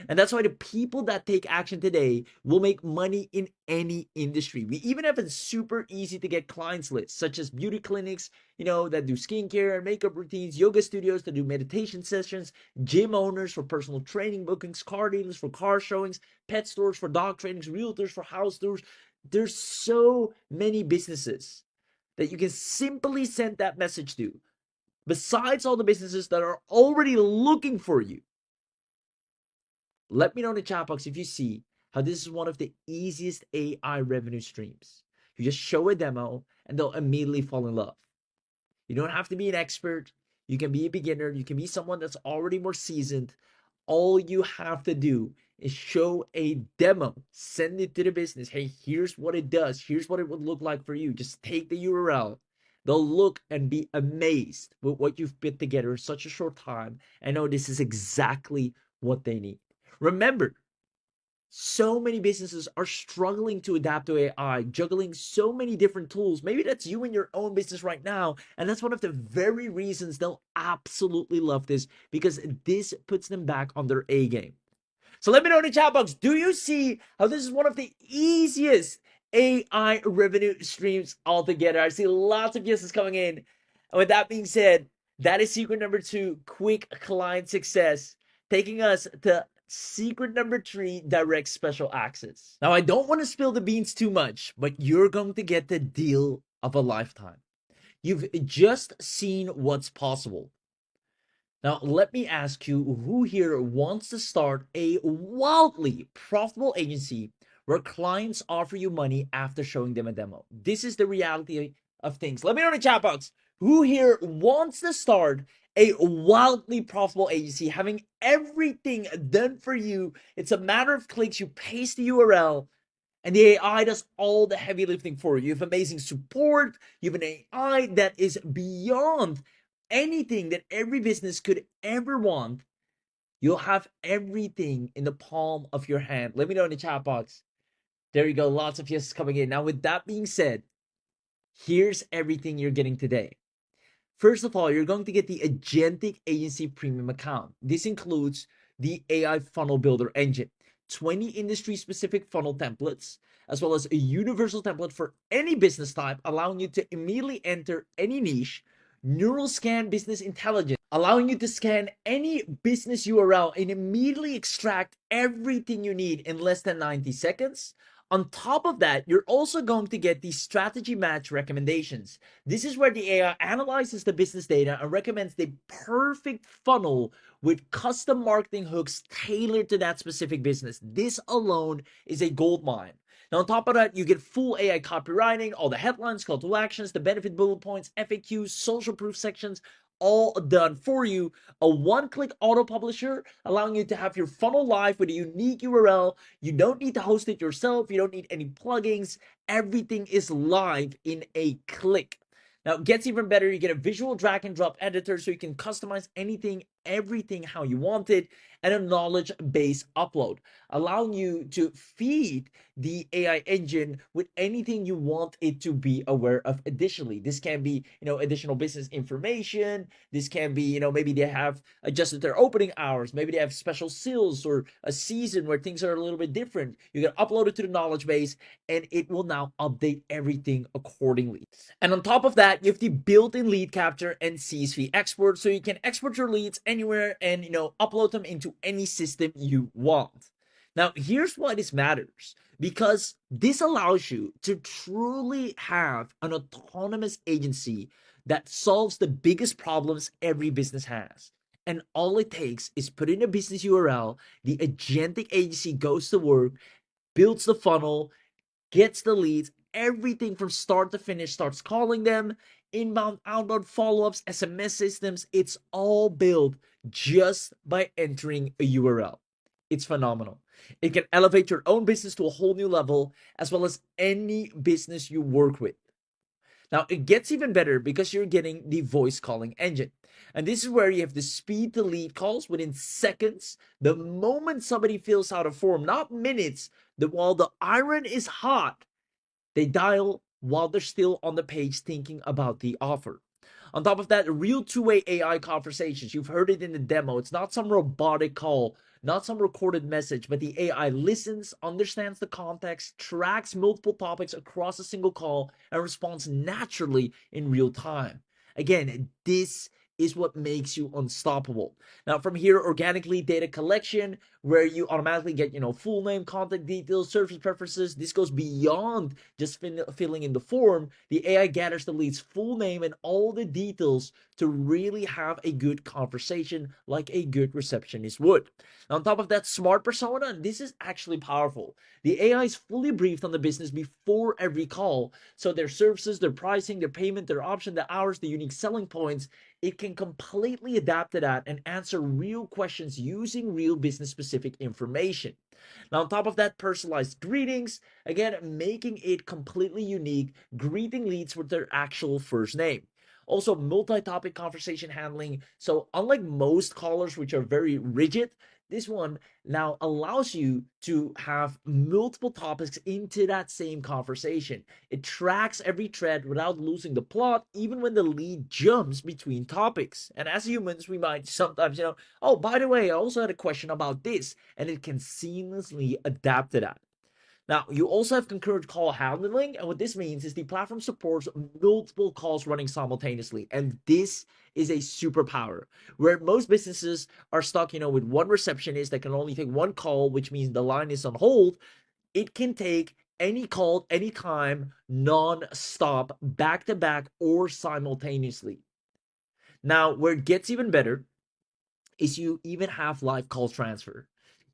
And that's why the people that take action today will make money in any industry. We even have a super easy to get clients list, such as beauty clinics, that do skincare and makeup routines, yoga studios that do meditation sessions, gym owners for personal training bookings, car dealers for car showings, pet stores for dog trainings, realtors for house tours. There's so many businesses that you can simply send that message to, besides all the businesses that are already looking for you. Let me know in the chat box if you see how this is one of the easiest AI revenue streams. You just show a demo and they'll immediately fall in love. You don't have to be an expert. You can be a beginner. You can be someone that's already more seasoned. All you have to do is show a demo, send it to the business. Hey, here's what it does. Here's what it would look like for you. Just take the URL. They'll look and be amazed with what you've put together in such a short time. I know this is exactly what they need. Remember, so many businesses are struggling to adapt to AI, juggling so many different tools. Maybe that's you in your own business right now. And that's one of the very reasons they'll absolutely love this, because this puts them back on their A game. So let me know in the chat box, do you see how this is one of the easiest AI revenue streams altogether? I see lots of yeses coming in. And with that being said, that is secret number 2, quick client success, taking us to secret number 3, direct special access. Now, I don't want to spill the beans too much, but you're going to get the deal of a lifetime. You've just seen what's possible. Now, let me ask you, who here wants to start a wildly profitable agency where clients offer you money after showing them a demo? This is the reality of things. Let me know in the chat box, who here wants to start a wildly profitable agency, having everything done for you? It's a matter of clicks. You paste the URL, and the AI does all the heavy lifting for you. You have amazing support. You have an AI that is beyond anything that every business could ever want. You'll have everything in the palm of your hand. Let me know in the chat box. There you go. Lots of yeses coming in. Now, with that being said, here's everything you're getting today. First of all, you're going to get the Agentic Agency Premium account. This includes the AI Funnel Builder engine, 20 industry-specific funnel templates, as well as a universal template for any business type, allowing you to immediately enter any niche, neural scan business intelligence, allowing you to scan any business URL and immediately extract everything you need in less than 90 seconds. On top of that, you're also going to get the strategy match recommendations. This is where the AI analyzes the business data and recommends the perfect funnel with custom marketing hooks tailored to that specific business. This alone is a gold mine. Now, on top of that, you get full AI copywriting, all the headlines, call to actions, the benefit bullet points, FAQs, social proof sections, all done for you. A one-click auto publisher allowing you to have your funnel live with a unique URL. You don't need to host it yourself. You don't need any plugins. Everything is live in a click. Now, it gets even better. You get a visual drag and drop editor so you can customize anything everything how you want it, and a knowledge-based upload, allowing you to feed the AI engine with anything you want it to be aware of. Additionally, this can be, additional business information. This can be, maybe they have adjusted their opening hours. Maybe they have special sales or a season where things are a little bit different. You can upload it to the knowledge base and it will now update everything accordingly. And on top of that, you have the built-in lead capture and CSV export, so you can export your leads anywhere and upload them into any system you want. Now, here's why this matters, because this allows you to truly have an autonomous agency that solves the biggest problems every business has. And all it takes is put in a business URL, the Agentic Agency goes to work, builds the funnel, gets the leads, everything from start to finish, starts calling them, inbound, outbound follow-ups, SMS systems. It's all built just by entering a URL. It's phenomenal. It can elevate your own business to a whole new level, as well as any business you work with. Now, it gets even better because you're getting the voice calling engine. And this is where you have the speed to lead calls within seconds. The moment somebody fills out a form, not minutes, that while the iron is hot, they dial while they're still on the page thinking about the offer. On top of that, real two-way AI conversations. You've heard it in the demo. It's not some robotic call, not some recorded message, but the AI listens, understands the context, tracks multiple topics across a single call, and responds naturally in real time. Again, this is what makes you unstoppable. Now, from here, organic lead data collection, where you automatically get, full name, contact details, service preferences. This goes beyond just filling in the form. The AI gathers the lead's full name and all the details to really have a good conversation like a good receptionist would. Now, on top of that, smart persona, this is actually powerful. The AI is fully briefed on the business before every call. So their services, their pricing, their payment, their option, the hours, the unique selling points, it can completely adapt to that and answer real questions using real business specific information. Now, on top of that, personalized greetings, again, making it completely unique, greeting leads with their actual first name. Also, multi-topic conversation handling. So unlike most callers, which are very rigid, this one now allows you to have multiple topics into that same conversation. It tracks every thread without losing the plot, even when the lead jumps between topics. And as humans, we might sometimes, oh, by the way, I also had a question about this, and it can seamlessly adapt to that. Now, you also have concurrent call handling, and what this means is the platform supports multiple calls running simultaneously, and this is a superpower. Where most businesses are stuck, with one receptionist that can only take one call, which means the line is on hold, it can take any call, anytime, non-stop, back-to-back, or simultaneously. Now, where it gets even better is you even have live call transfer.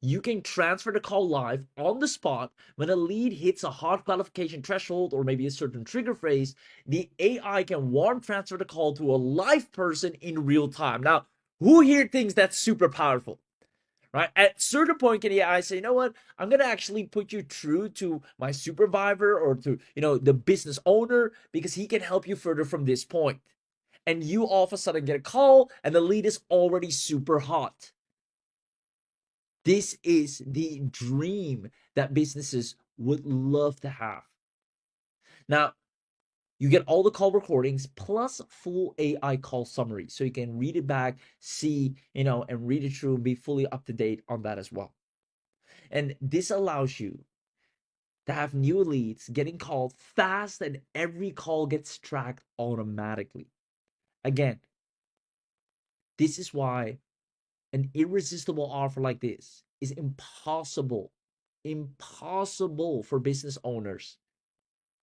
You can transfer the call live on the spot when a lead hits a hot qualification threshold or maybe a certain trigger phrase. The AI can warm transfer the call to a live person in real time. Now, who here thinks that's super powerful? Right? At a certain point, can the AI say, you know what? I'm gonna actually put you through to my supervisor or to the business owner because he can help you further from this point. And you all of a sudden get a call and the lead is already super hot. This is the dream that businesses would love to have. Now, you get all the call recordings plus full AI call summary. So you can read it back, see, and read it through and be fully up to date on that as well. And this allows you to have new leads getting called fast and every call gets tracked automatically. Again, this is why an irresistible offer like this is impossible for business owners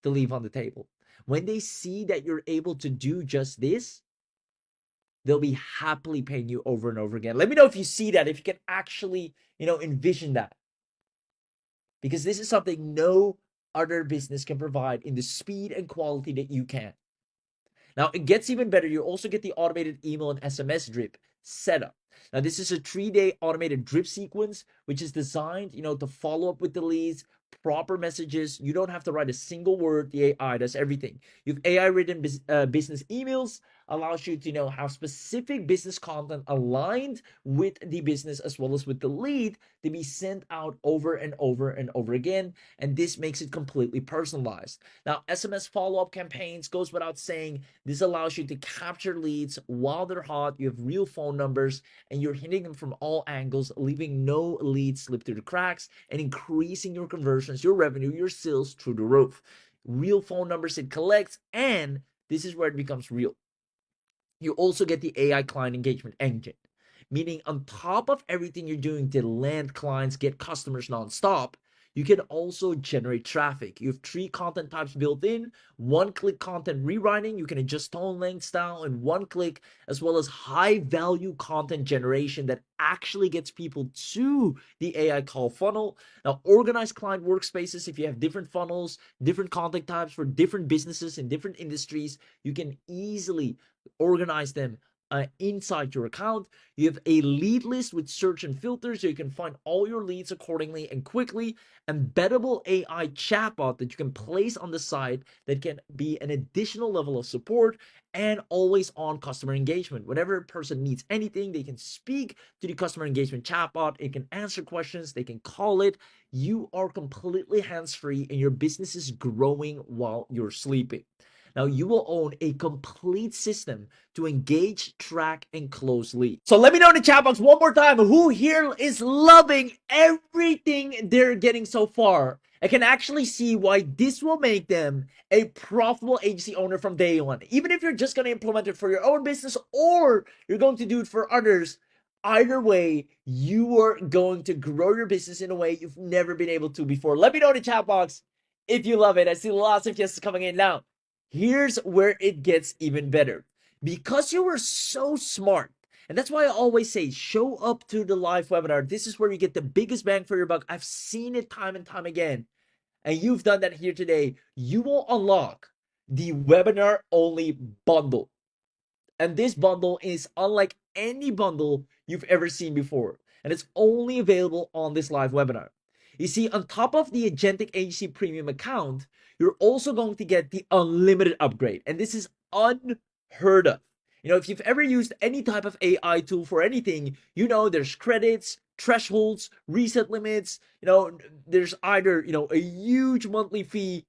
to leave on the table. When they see that you're able to do just this, they'll be happily paying you over and over again. Let me know if you see that, if you can actually, envision that. Because this is something no other business can provide in the speed and quality that you can. Now, it gets even better. You also get the automated email and SMS drip setup. Now, this is a 3-day automated drip sequence, which is designed, to follow up with the leads, proper messages. You don't have to write a single word. The AI does everything. You have AI-written business emails, allows you to have specific business content aligned with the business as well as with the lead to be sent out over and over and over again. And this makes it completely personalized. Now, SMS follow-up campaigns goes without saying. This allows you to capture leads while they're hot. You have real phone numbers and you're hitting them from all angles, leaving no leads slip through the cracks and increasing your conversions, your revenue, your sales through the roof. Real phone numbers it collects, and this is where it becomes real. You also get the AI client engagement engine, meaning on top of everything you're doing to land clients, get customers nonstop, you can also generate traffic. You have 3 content types built in: one-click content rewriting, you can adjust tone, length, style in one click, as well as high-value content generation that actually gets people to the AI call funnel. Now, organized client workspaces, if you have different funnels, different content types for different businesses in different industries, you can easily organize them inside your account. You have a lead list with search and filters so you can find all your leads accordingly and quickly. Embeddable AI chatbot that you can place on the site that can be an additional level of support, and always on customer engagement. Whenever a person needs anything, they can speak to the customer engagement chatbot. It can answer questions, they can call it. You are completely hands-free and your business is growing while you're sleeping. Now, you will own a complete system to engage, track, and close leads. So let me know in the chat box one more time who here is loving everything they're getting so far. I can actually see why this will make them a profitable agency owner from day one. Even if you're just going to implement it for your own business or you're going to do it for others, either way, you are going to grow your business in a way you've never been able to before. Let me know in the chat box if you love it. I see lots of yeses coming in now. Here's where it gets even better. Because you were so smart, and that's why I always say, show up to the live webinar. This is where you get the biggest bang for your buck. I've seen it time and time again. And you've done that here today. You will unlock the webinar only bundle. And this bundle is unlike any bundle you've ever seen before. And it's only available on this live webinar. You see, on top of the Agentic Agency premium account, you're also going to get the unlimited upgrade. And this is unheard of. If you've ever used any type of AI tool for anything, there's credits, thresholds, reset limits. There's either, a huge monthly fee,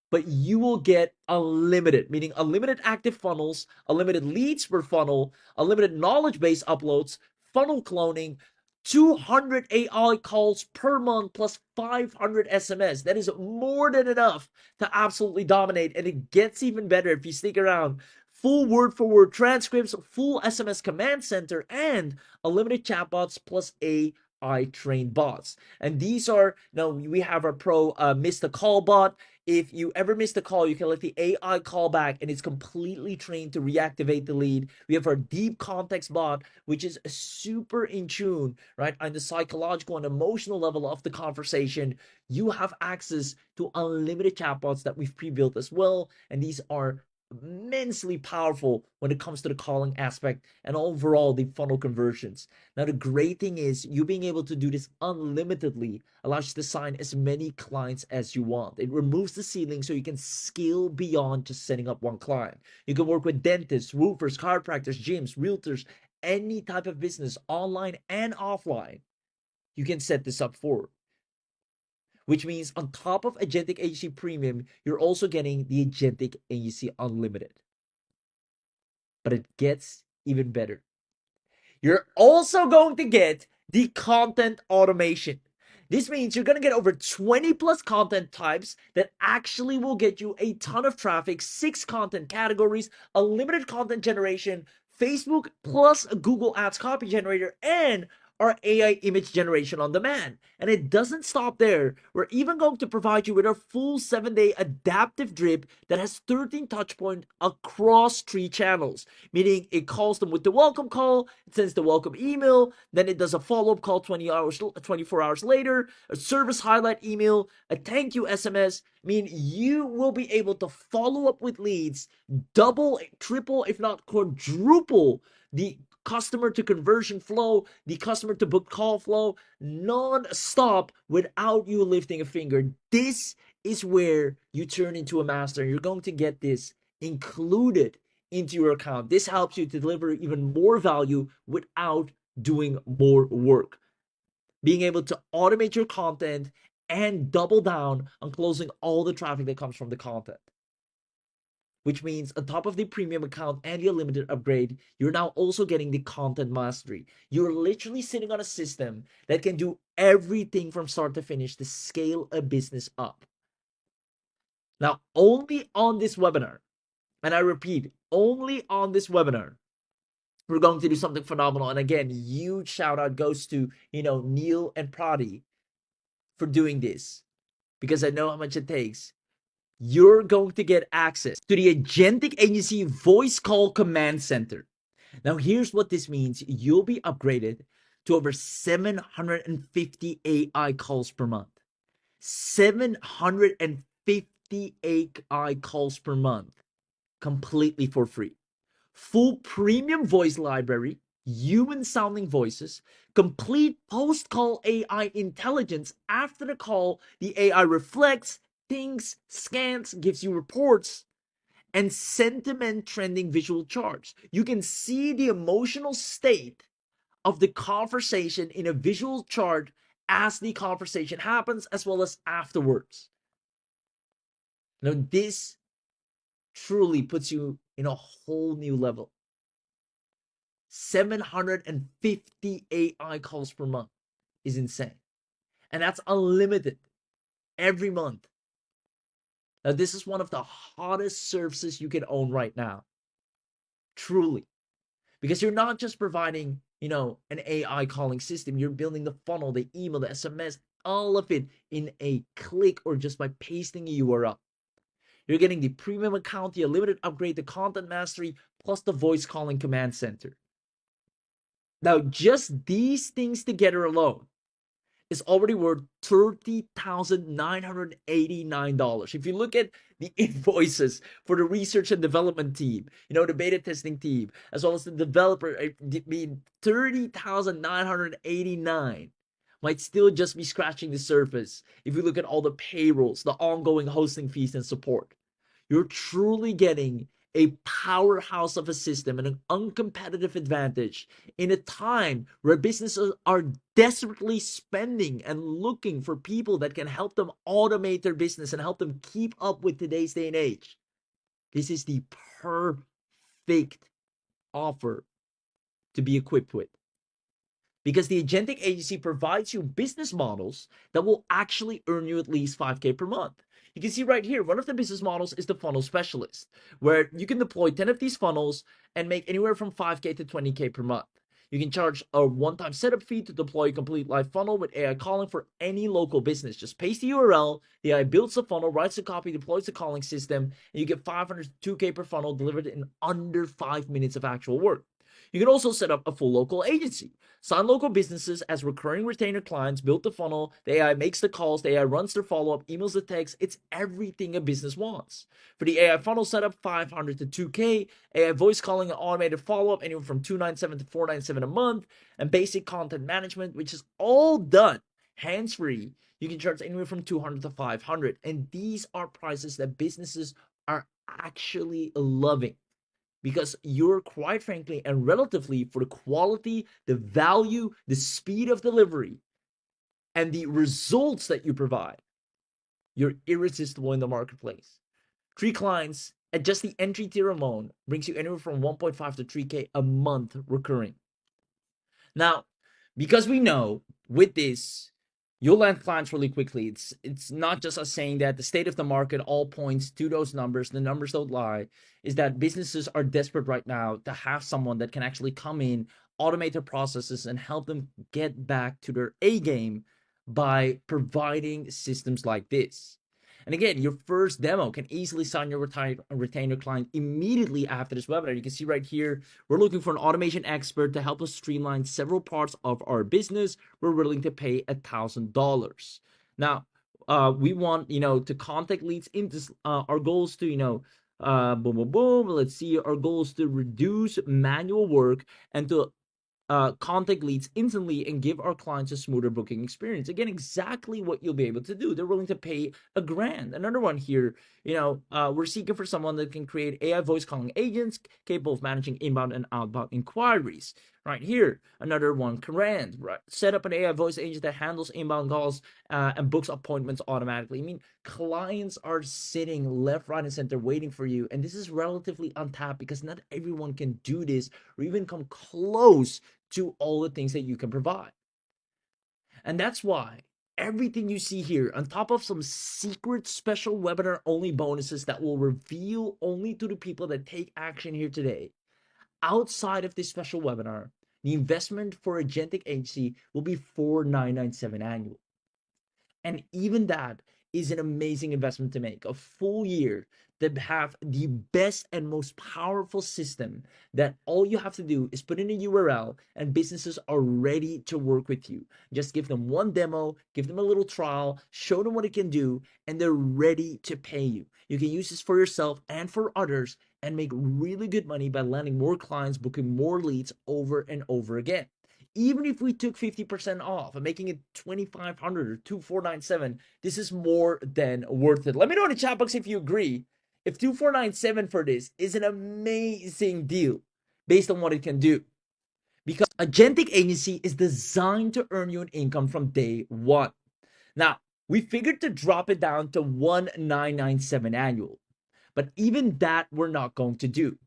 but you will get unlimited, meaning unlimited active funnels, unlimited leads per funnel, unlimited knowledge base uploads, funnel cloning, 200 AI calls per month plus 500 SMS. That is more than enough to absolutely dominate, and it gets even better if you stick around. Full word-for-word transcripts, full SMS command center, and unlimited chatbots plus AI trained bots. And these are, we have our pro miss the call bot. If you ever miss the call, you can let the AI call back and it's completely trained to reactivate the lead. We have our deep context bot, which is super in tune, right, on the psychological and emotional level of the conversation. You have access to unlimited chatbots that we've pre-built as well. And these are immensely powerful when it comes to the calling aspect and overall the funnel conversions. Now, the great thing is you being able to do this unlimitedly allows you to sign as many clients as you want. It removes the ceiling so you can scale beyond just setting up one client. You can work with dentists, roofers, chiropractors, gyms, realtors, any type of business, online and offline. You can set this up for. Which means on top of Agentic Agency Premium, you're also getting the Agentic Agency Unlimited. But it gets even better. You're also going to get the content automation. This means you're going to get over 20 plus content types that actually will get you a ton of traffic, 6 content categories, unlimited content generation, Facebook plus a Google Ads copy generator, and our AI image generation on demand. And it doesn't stop there. We're even going to provide you with our full 7-day adaptive drip that has 13 touch points across 3 channels, meaning it calls them with the welcome call, it sends the welcome email, then it does a follow-up call 24 hours later, a service highlight email, a thank you SMS. I mean, you will be able to follow up with leads, double, triple, if not quadruple the customer to conversion flow, the customer to book call flow, non-stop without you lifting a finger. This is where you turn into a master. You're going to get this included into your account. This helps you to deliver even more value without doing more work. Being able to automate your content and double down on closing all the traffic that comes from the content. Which means on top of the premium account and the unlimited upgrade, you're now also getting the content mastery. You're literally sitting on a system that can do everything from start to finish to scale a business up. Now, only on this webinar, and I repeat, only on this webinar, we're going to do something phenomenal. And again, huge shout out goes to, Neil and Prati for doing this, because I know how much it takes. You're going to get access to the Agentic Agency voice call command center. Now, here's what this means. You'll be upgraded to over 750 AI calls per month. 750 AI calls per month, completely for free. Full premium voice library, human sounding voices, complete post-call AI intelligence. After the call, the AI reflects, thinks, scans, gives you reports, and sentiment trending visual charts. You can see the emotional state of the conversation in a visual chart as the conversation happens, as well as afterwards. Now, this truly puts you in a whole new level. 750 AI calls per month is insane. And that's unlimited every month. Now, this is one of the hottest services you can own right now. Truly. Because you're not just providing, an AI calling system. You're building the funnel, the email, the SMS, all of it in a click or just by pasting a URL. You're getting the premium account, the unlimited upgrade, the content mastery, plus the voice calling command center. Now, just these things together alone is already worth $30,989. If you look at the invoices for the research and development team, the beta testing team, as well as the developer, I mean, $30,989 might still just be scratching the surface if you look at all the payrolls, the ongoing hosting fees and support. You're truly getting a powerhouse of a system and an uncompetitive advantage in a time where businesses are desperately spending and looking for people that can help them automate their business and help them keep up with today's day and age. This is the perfect offer to be equipped with. Because the Agentic Agency provides you business models that will actually earn you at least $5K per month. You can see right here, one of the business models is the funnel specialist, where you can deploy 10 of these funnels and make anywhere from 5K to 20K per month. You can charge a one-time setup fee to deploy a complete live funnel with AI calling for any local business. Just paste the URL, the AI builds the funnel, writes the copy, deploys the calling system, and you get 500 to 2K per funnel delivered in under 5 minutes of actual work. You can also set up a full local agency. Sign local businesses as recurring retainer clients, build the funnel, the AI makes the calls, the AI runs their follow-up, emails the text. It's everything a business wants. For the AI funnel setup, 500 to 2K, AI voice calling and automated follow-up, anywhere from $297 to $497 a month, and basic content management, which is all done hands-free. You can charge anywhere from 200 to 500. And these are prices that businesses are actually loving, because you're, quite frankly and relatively, for the quality, the value, the speed of delivery, and the results that you provide, you're irresistible in the marketplace. 3 clients at just the entry tier alone brings you anywhere from 1.5 to 3K a month recurring. Now, because we know with this, you'll land clients really quickly. It's not just us saying that. The state of the market all points to those numbers. The numbers don't lie. Is that businesses are desperate right now to have someone that can actually come in, automate their processes, and help them get back to their A game by providing systems like this. And again, your first demo can easily sign your retainer client immediately after this webinar. You can see right here, we're looking for an automation expert to help us streamline several parts of our business. We're willing to pay $1,000. Now, we want, to contact leads into our goals to, boom, boom, boom. Let's see, our goal is to reduce manual work and to contact leads instantly and give our clients a smoother booking experience. Again, exactly what you'll be able to do. They're willing to pay $1,000. Another one here, we're seeking for someone that can create AI voice calling agents capable of managing inbound and outbound inquiries. Right here, another one, Command, right? Set up an AI voice agent that handles inbound calls and books appointments automatically. I mean, clients are sitting left, right, and center waiting for you. And this is relatively untapped because not everyone can do this or even come close to all the things that you can provide. And that's why everything you see here, on top of some secret special webinar only bonuses that will reveal only to the people that take action here today, outside of this special webinar, the investment for Agentic Agency will be $4,997 annual. And even that is an amazing investment to make. A full year that have the best and most powerful system that all you have to do is put in a URL and businesses are ready to work with you. Just give them one demo, give them a little trial, show them what it can do, and they're ready to pay you. You can use this for yourself and for others and make really good money by landing more clients, booking more leads over and over again. Even if we took 50% off and making it 2,500 or 2,497, this is more than worth it. Let me know in the chat box if you agree. If 2,497 for this is an amazing deal based on what it can do. Because Agentic Agency is designed to earn you an income from day one. Now, we figured to drop it down to 1,997 annual. But even that we're not going to do.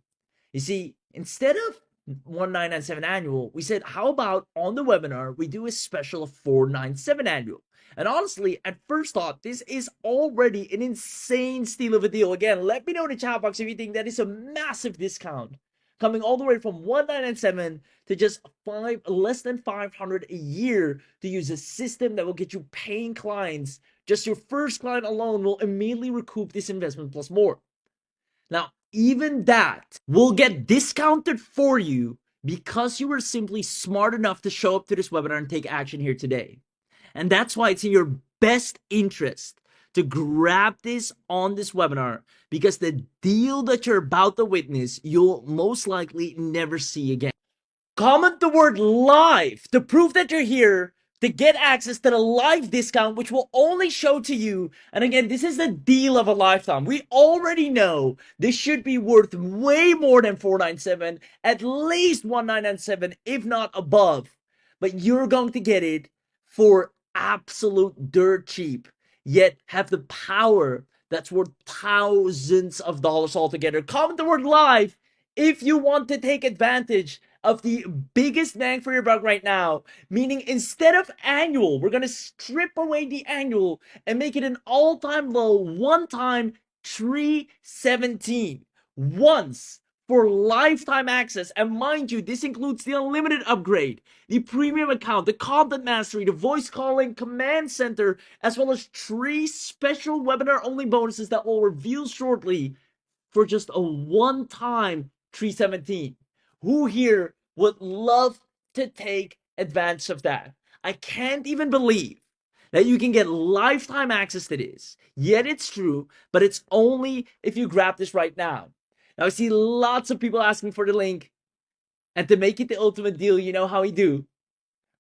You see, instead of 1,997 annual, we said, how about on the webinar, we do a special of 497 annual. And honestly, at first thought, this is already an insane steal of a deal. Again, let me know in the chat box if you think that is a massive discount. Coming all the way from 1,997 to just less than 500 a year to use a system that will get you paying clients. Just your first client alone will immediately recoup this investment plus more. Now, even that will get discounted for you because you were simply smart enough to show up to this webinar and take action here today. And that's why it's in your best interest to grab this on this webinar, because the deal that you're about to witness, you'll most likely never see again. Comment the word live to prove that you're here to get access to the live discount, which will only show to you. And again, this is the deal of a lifetime. We already know this should be worth way more than 497, at least 1997, if not above. But you're going to get it for absolute dirt cheap, yet have the power that's worth thousands of dollars altogether. Comment the word live if you want to take advantage of the biggest bang for your buck right now, meaning instead of annual, we're going to strip away the annual and make it an all-time low, one-time 317 once for lifetime access. And mind you, this includes the unlimited upgrade, the premium account, the content mastery, the voice calling command center, as well as 3 special webinar only bonuses that will reveal shortly for just a one-time 317. Who here would love to take advantage of that? I can't even believe that you can get lifetime access to this. Yet it's true, but it's only if you grab this right now. Now I see lots of people asking for the link, and to make it the ultimate deal, you know how we do.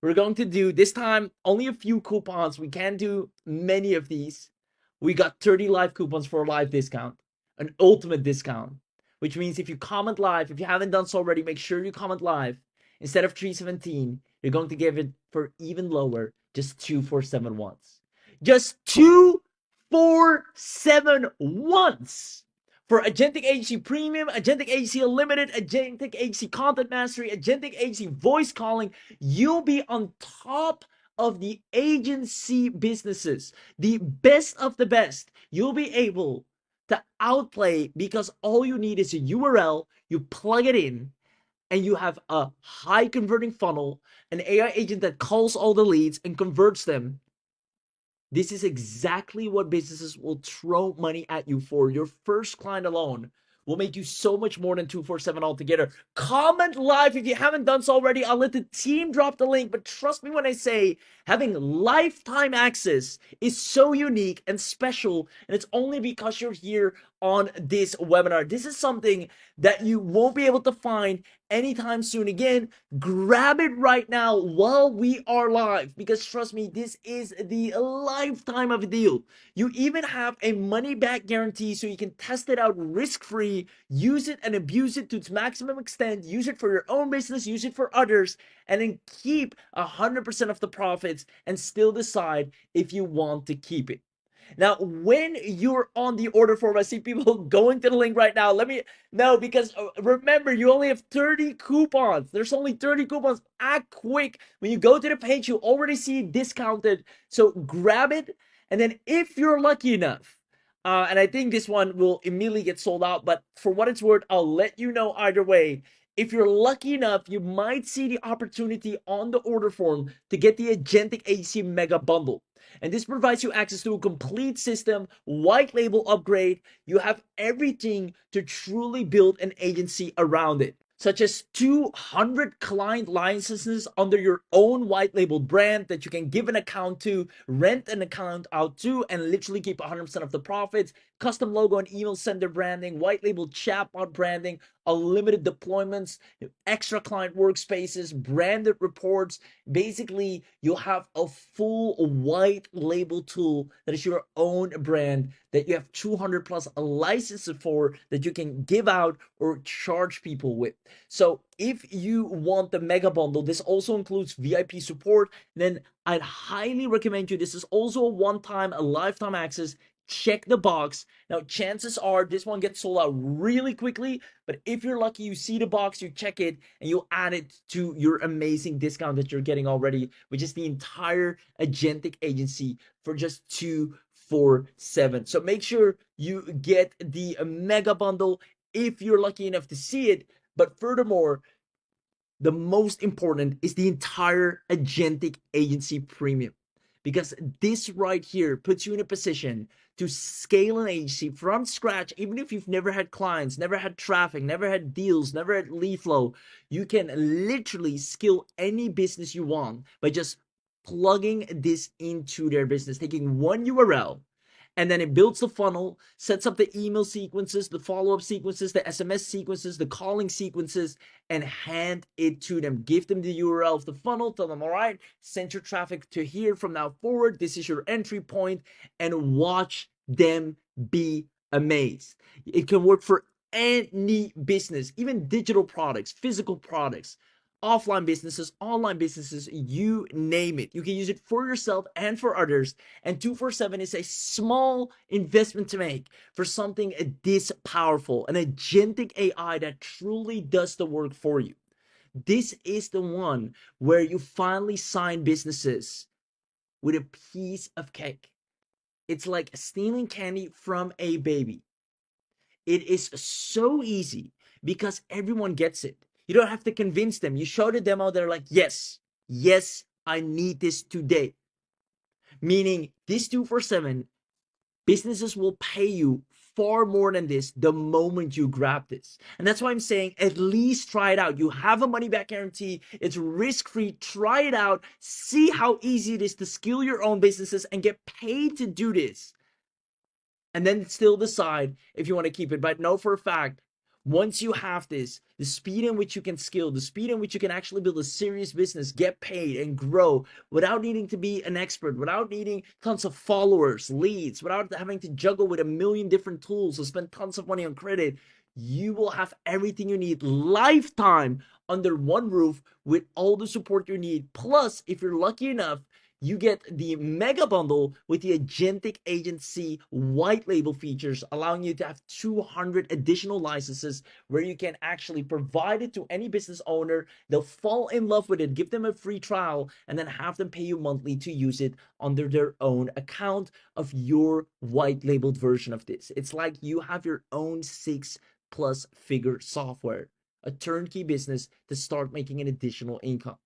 We're going to do this time only a few coupons. We can't do many of these. We got 30 live coupons for a live discount, an ultimate discount, which means if you comment live, if you haven't done so already, make sure you comment live. Instead of 317, you're going to give it for even lower, just 247 once. Just 247 once for Agentic Agency Premium, Agentic Agency Unlimited, Agentic Agency Content Mastery, Agentic Agency Voice Calling. You'll be on top of the agency businesses, the best of the best. You'll be able to outplay because all you need is a URL, you plug it in, and you have a high converting funnel, an AI agent that calls all the leads and converts them. This is exactly what businesses will throw money at you for. Your first client alone will make you so much more than 247 altogether. Comment live if you haven't done so already. I'll let the team drop the link, but trust me when I say having lifetime access is so unique and special, and it's only because you're here on this webinar. This is something that you won't be able to find anytime soon. Again, grab it right now while we are live, because trust me, this is the lifetime of a deal. You even have a money back guarantee, so you can test it out risk-free, use it and abuse it to its maximum extent, use it for your own business, use it for others, and then keep 100% of the profits and still decide if you want to keep it. Now, when you're on the order form, I see people going to the link right now. Let me know, because remember, you only have 30 coupons. There's only 30 coupons. Act quick. When you go to the page, you already see it discounted. So grab it. And then if you're lucky enough, and I think this one will immediately get sold out, but for what it's worth, I'll let you know either way. If you're lucky enough, you might see the opportunity on the order form to get the Agentic Agency Mega Bundle. And this provides you access to a complete system, white label upgrade. You have everything to truly build an agency around it, such as 200 client licenses under your own white label brand that you can give an account to, rent an account out to, and literally keep 100% of the profits, custom logo and email sender branding, white label chatbot branding, unlimited deployments, extra client workspaces, branded reports. Basically, you'll have a full white label tool that is your own brand that you have 200 plus licenses for that you can give out or charge people with. So if you want the mega bundle, this also includes VIP support, then I'd highly recommend you. This is also a one-time, a lifetime access. Check the box. Now, chances are this one gets sold out really quickly, but if you're lucky, you see the box, you check it, and you add it to your amazing discount that you're getting already, which is the entire Agentic Agency for just $247. So make sure you get the mega bundle if you're lucky enough to see it. But furthermore, the most important is the entire Agentic Agency Premium, because this right here puts you in a position to scale an agency from scratch. Even if you've never had clients, never had traffic, never had deals, never had lead flow, you can literally scale any business you want by just plugging this into their business, taking one URL, and then it builds the funnel, sets up the email sequences, the follow-up sequences, the SMS sequences, the calling sequences, and hand it to them. Give them the URL of the funnel, tell them, all right, send your traffic to here from now forward. This is your entry point, and watch them be amazed. It can work for any business, even digital products, physical products, offline businesses, online businesses, you name it. You can use it for yourself and for others. And 247 is a small investment to make for something this powerful, an agentic AI that truly does the work for you. This is the one where you finally sign businesses with a piece of cake. It's like stealing candy from a baby. It is so easy because everyone gets it. You don't have to convince them. You show the demo, they're like, yes, yes, I need this today. Meaning this 247, businesses will pay you far more than this the moment you grab this. And that's why I'm saying at least try it out. You have a money back guarantee. It's risk-free. Try it out. See how easy it is to scale your own businesses and get paid to do this. And then still decide if you want to keep it. But know for a fact, once you have this, the speed in which you can scale, the speed in which you can actually build a serious business, get paid and grow without needing to be an expert, without needing tons of followers, leads, without having to juggle with a million different tools or spend tons of money on credit, you will have everything you need lifetime under one roof with all the support you need. Plus, if you're lucky enough, you get the mega bundle with the Agentic Agency white label features, allowing you to have 200 additional licenses where you can actually provide it to any business owner. They'll fall in love with it, give them a free trial, and then have them pay you monthly to use it under their own account of your white labeled version of this. It's like you have your own 6+ figure software, a turnkey business to start making an additional income.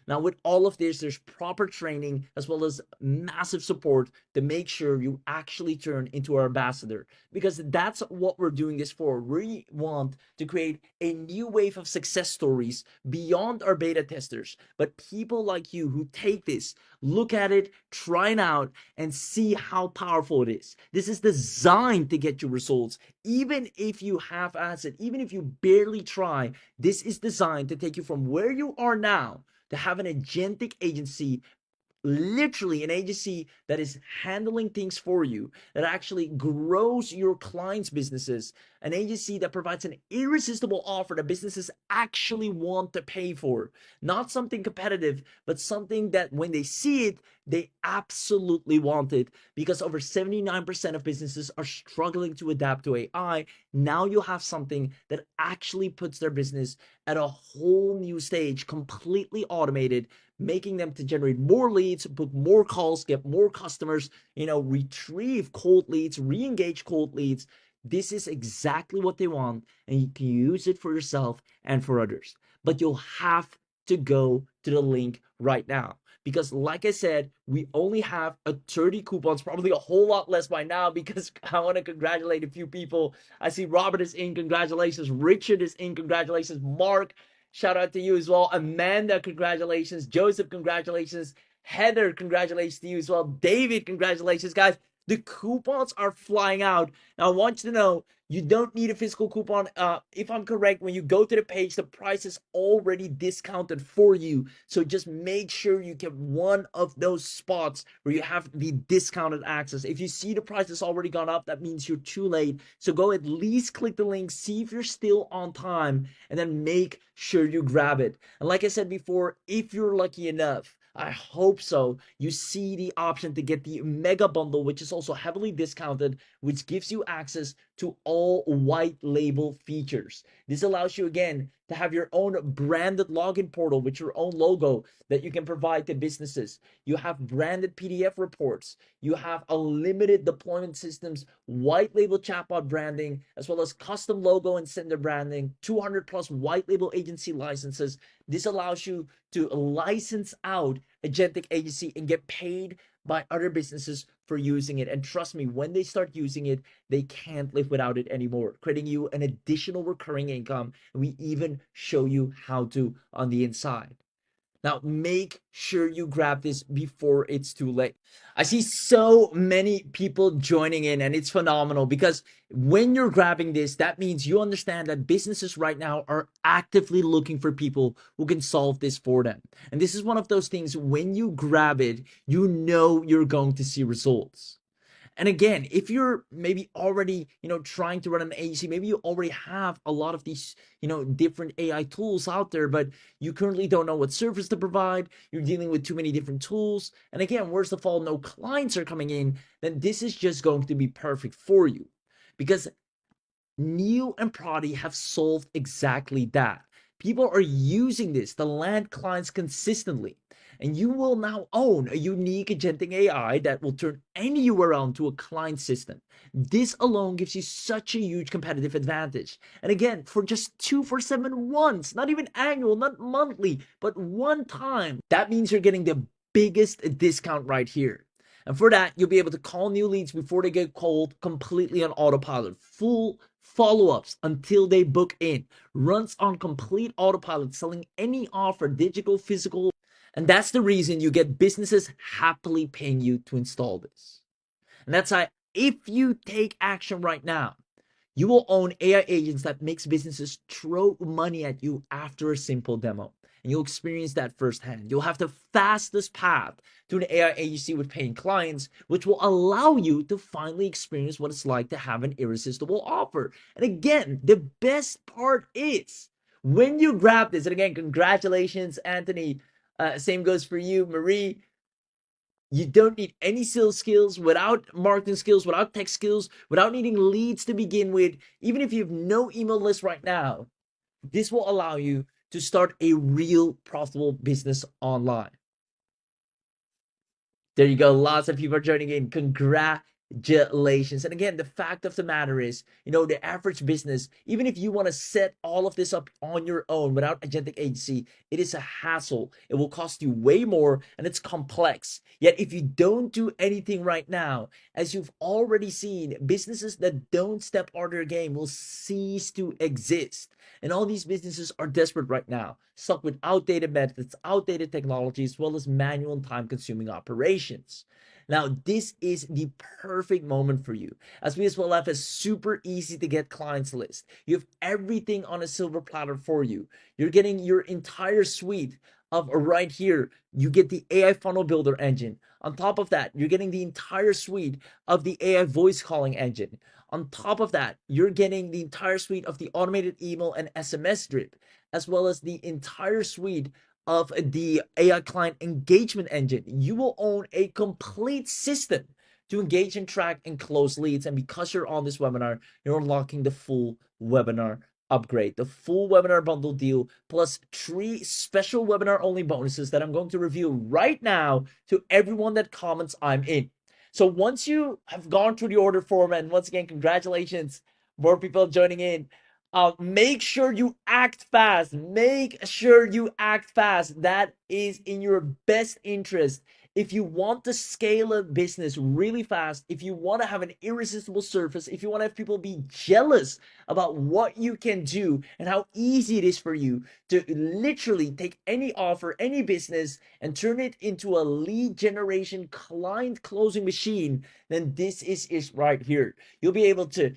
Now, with all of this, there's proper training as well as massive support to make sure you actually turn into our ambassador, because that's what we're doing this for. We want to create a new wave of success stories beyond our beta testers, but people like you who take this, look at it, try it out, and see how powerful it is. This is designed to get you results. Even if you half-ass it, even if you barely try, this is designed to take you from where you are now to have an agentic agency, literally an agency that is handling things for you, that actually grows your clients' businesses, an agency that provides an irresistible offer that businesses actually want to pay for. Not something competitive, but something that when they see it, they absolutely want it, because over 79% of businesses are struggling to adapt to AI. Now you have something that actually puts their business at a whole new stage, completely automated, making them to generate more leads, book more calls, get more customers, retrieve cold leads, re-engage cold leads. This is exactly what they want, and you can use it for yourself and for others. But you'll have to go to the link right now, because like I said, we only have a 30 coupons, probably a whole lot less by now, because I want to congratulate a few people. I see Robert is in, congratulations. Richard is in, congratulations. Mark, shout out to you as well. Amanda, congratulations. Joseph, congratulations. Heather, congratulations to you as well. David, congratulations, guys. The coupons are flying out. Now, I want you to know, you don't need a physical coupon. If I'm correct, when you go to the page, the price is already discounted for you. So just make sure you get one of those spots where you have the discounted access. If you see the price has already gone up, that means you're too late. So go at least click the link, see if you're still on time, and then make sure you grab it. And like I said before, if you're lucky enough, I hope so, you see the option to get the mega bundle, which is also heavily discounted, which gives you access to all white label features. This allows you, again, to have your own branded login portal with your own logo that you can provide to businesses. You have branded PDF reports. You have unlimited deployment systems, white label chatbot branding, as well as custom logo and sender branding, 200 plus white label agency licenses. This allows you to license out Agentic Agency and get paid by other businesses for using it. And trust me, when they start using it, they can't live without it anymore, creating you an additional recurring income. And we even show you how to on the inside. Now, make sure you grab this before it's too late. I see so many people joining in, and it's phenomenal, because when you're grabbing this, that means you understand that businesses right now are actively looking for people who can solve this for them. And this is one of those things, when you grab it, you know you're going to see results. And again, if you're maybe already, trying to run an agency, maybe you already have a lot of these, different AI tools out there, but you currently don't know what service to provide. You're dealing with too many different tools. And again, worst of all, no clients are coming in, then this is just going to be perfect for you, because Neo and Prodi have solved exactly that. People are using this to land clients consistently. And you will now own a unique agentic AI that will turn any URL into a client system. This alone gives you such a huge competitive advantage. And again, for just 247 once, not even annual, not monthly, but one time, that means you're getting the biggest discount right here. And for that, you'll be able to call new leads before they get cold, completely on autopilot, full follow-ups until they book in, runs on complete autopilot, selling any offer, digital, physical. And that's the reason you get businesses happily paying you to install this. And that's why, if you take action right now, you will own AI agents that makes businesses throw money at you after a simple demo. And you'll experience that firsthand. You'll have the fastest path to an AI agency with paying clients, which will allow you to finally experience what it's like to have an irresistible offer. And again, the best part is, when you grab this, and again, congratulations, Anthony. Same goes for you, Marie. You don't need any sales skills, without marketing skills, without tech skills, without needing leads to begin with. Even if you have no email list right now, this will allow you to start a real profitable business online. There you go. Lots of people are joining in. Congratulations. Congratulations. And again, the fact of the matter is, the average business, even if you want to set all of this up on your own without Agentic Agency, it is a hassle. It will cost you way more and it's complex. Yet if you don't do anything right now, as you've already seen, businesses that don't step out of their game will cease to exist. And all these businesses are desperate right now, stuck with outdated methods, outdated technology, as well as manual and time-consuming operations. Now, this is the perfect moment for you, as we as well have a super easy to get clients list. You have everything on a silver platter for you. You're getting your entire suite of right here. You get the AI funnel builder engine. On top of that, you're getting the entire suite of the AI voice calling engine. On top of that, you're getting the entire suite of the automated email and SMS drip, as well as the entire suite of the AI client engagement engine. You will own a complete system to engage and track and close leads. And because you're on this webinar, you're unlocking the full webinar upgrade, the full webinar bundle deal, plus 3 special webinar only bonuses that I'm going to review right now to everyone that comments I'm in. So once you have gone through the order form, and once again, congratulations, more people joining in. Make sure you act fast. Make sure you act fast. That is in your best interest. If you want to scale a business really fast, if you want to have an irresistible surface, if you want to have people be jealous about what you can do and how easy it is for you to literally take any offer, any business, and turn it into a lead generation client closing machine, then this is right here. You'll be able to,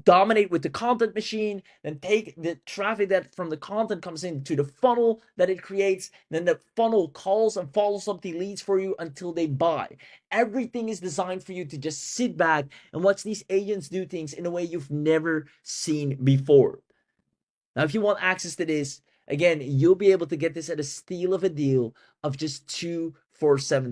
dominate with the content machine, then take the traffic that from the content comes into the funnel that it creates, then the funnel calls and follows up the leads for you until they buy. Everything is designed for you to just sit back and watch these agents do things in a way you've never seen before. Now, if you want access to this, again, you'll be able to get this at a steal of a deal of just $247.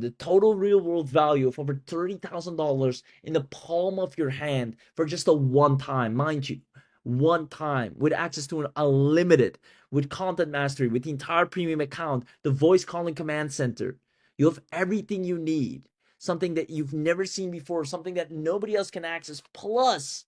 The total real world value of over $30,000 in the palm of your hand for just a one time, mind you, one time, with access to an unlimited, with content mastery, with the entire premium account, the voice calling command center. You have everything you need, something that you've never seen before, something that nobody else can access. Plus,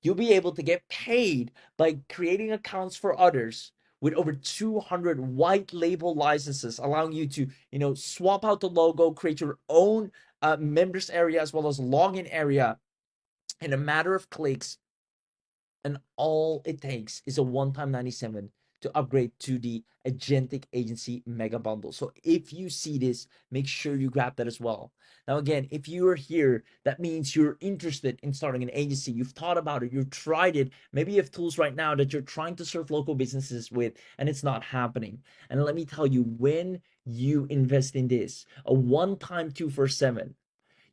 you'll be able to get paid by creating accounts for others with over 200 white label licenses, allowing you to, swap out the logo, create your own members area as well as login area in a matter of clicks. And all it takes is a one-time 97 to upgrade to the Agentic Agency Mega Bundle. So if you see this, make sure you grab that as well. Now, again, if you are here, that means you're interested in starting an agency. You've thought about it, you've tried it. Maybe you have tools right now that you're trying to serve local businesses with, and it's not happening. And let me tell you, when you invest in this, a one-time 247,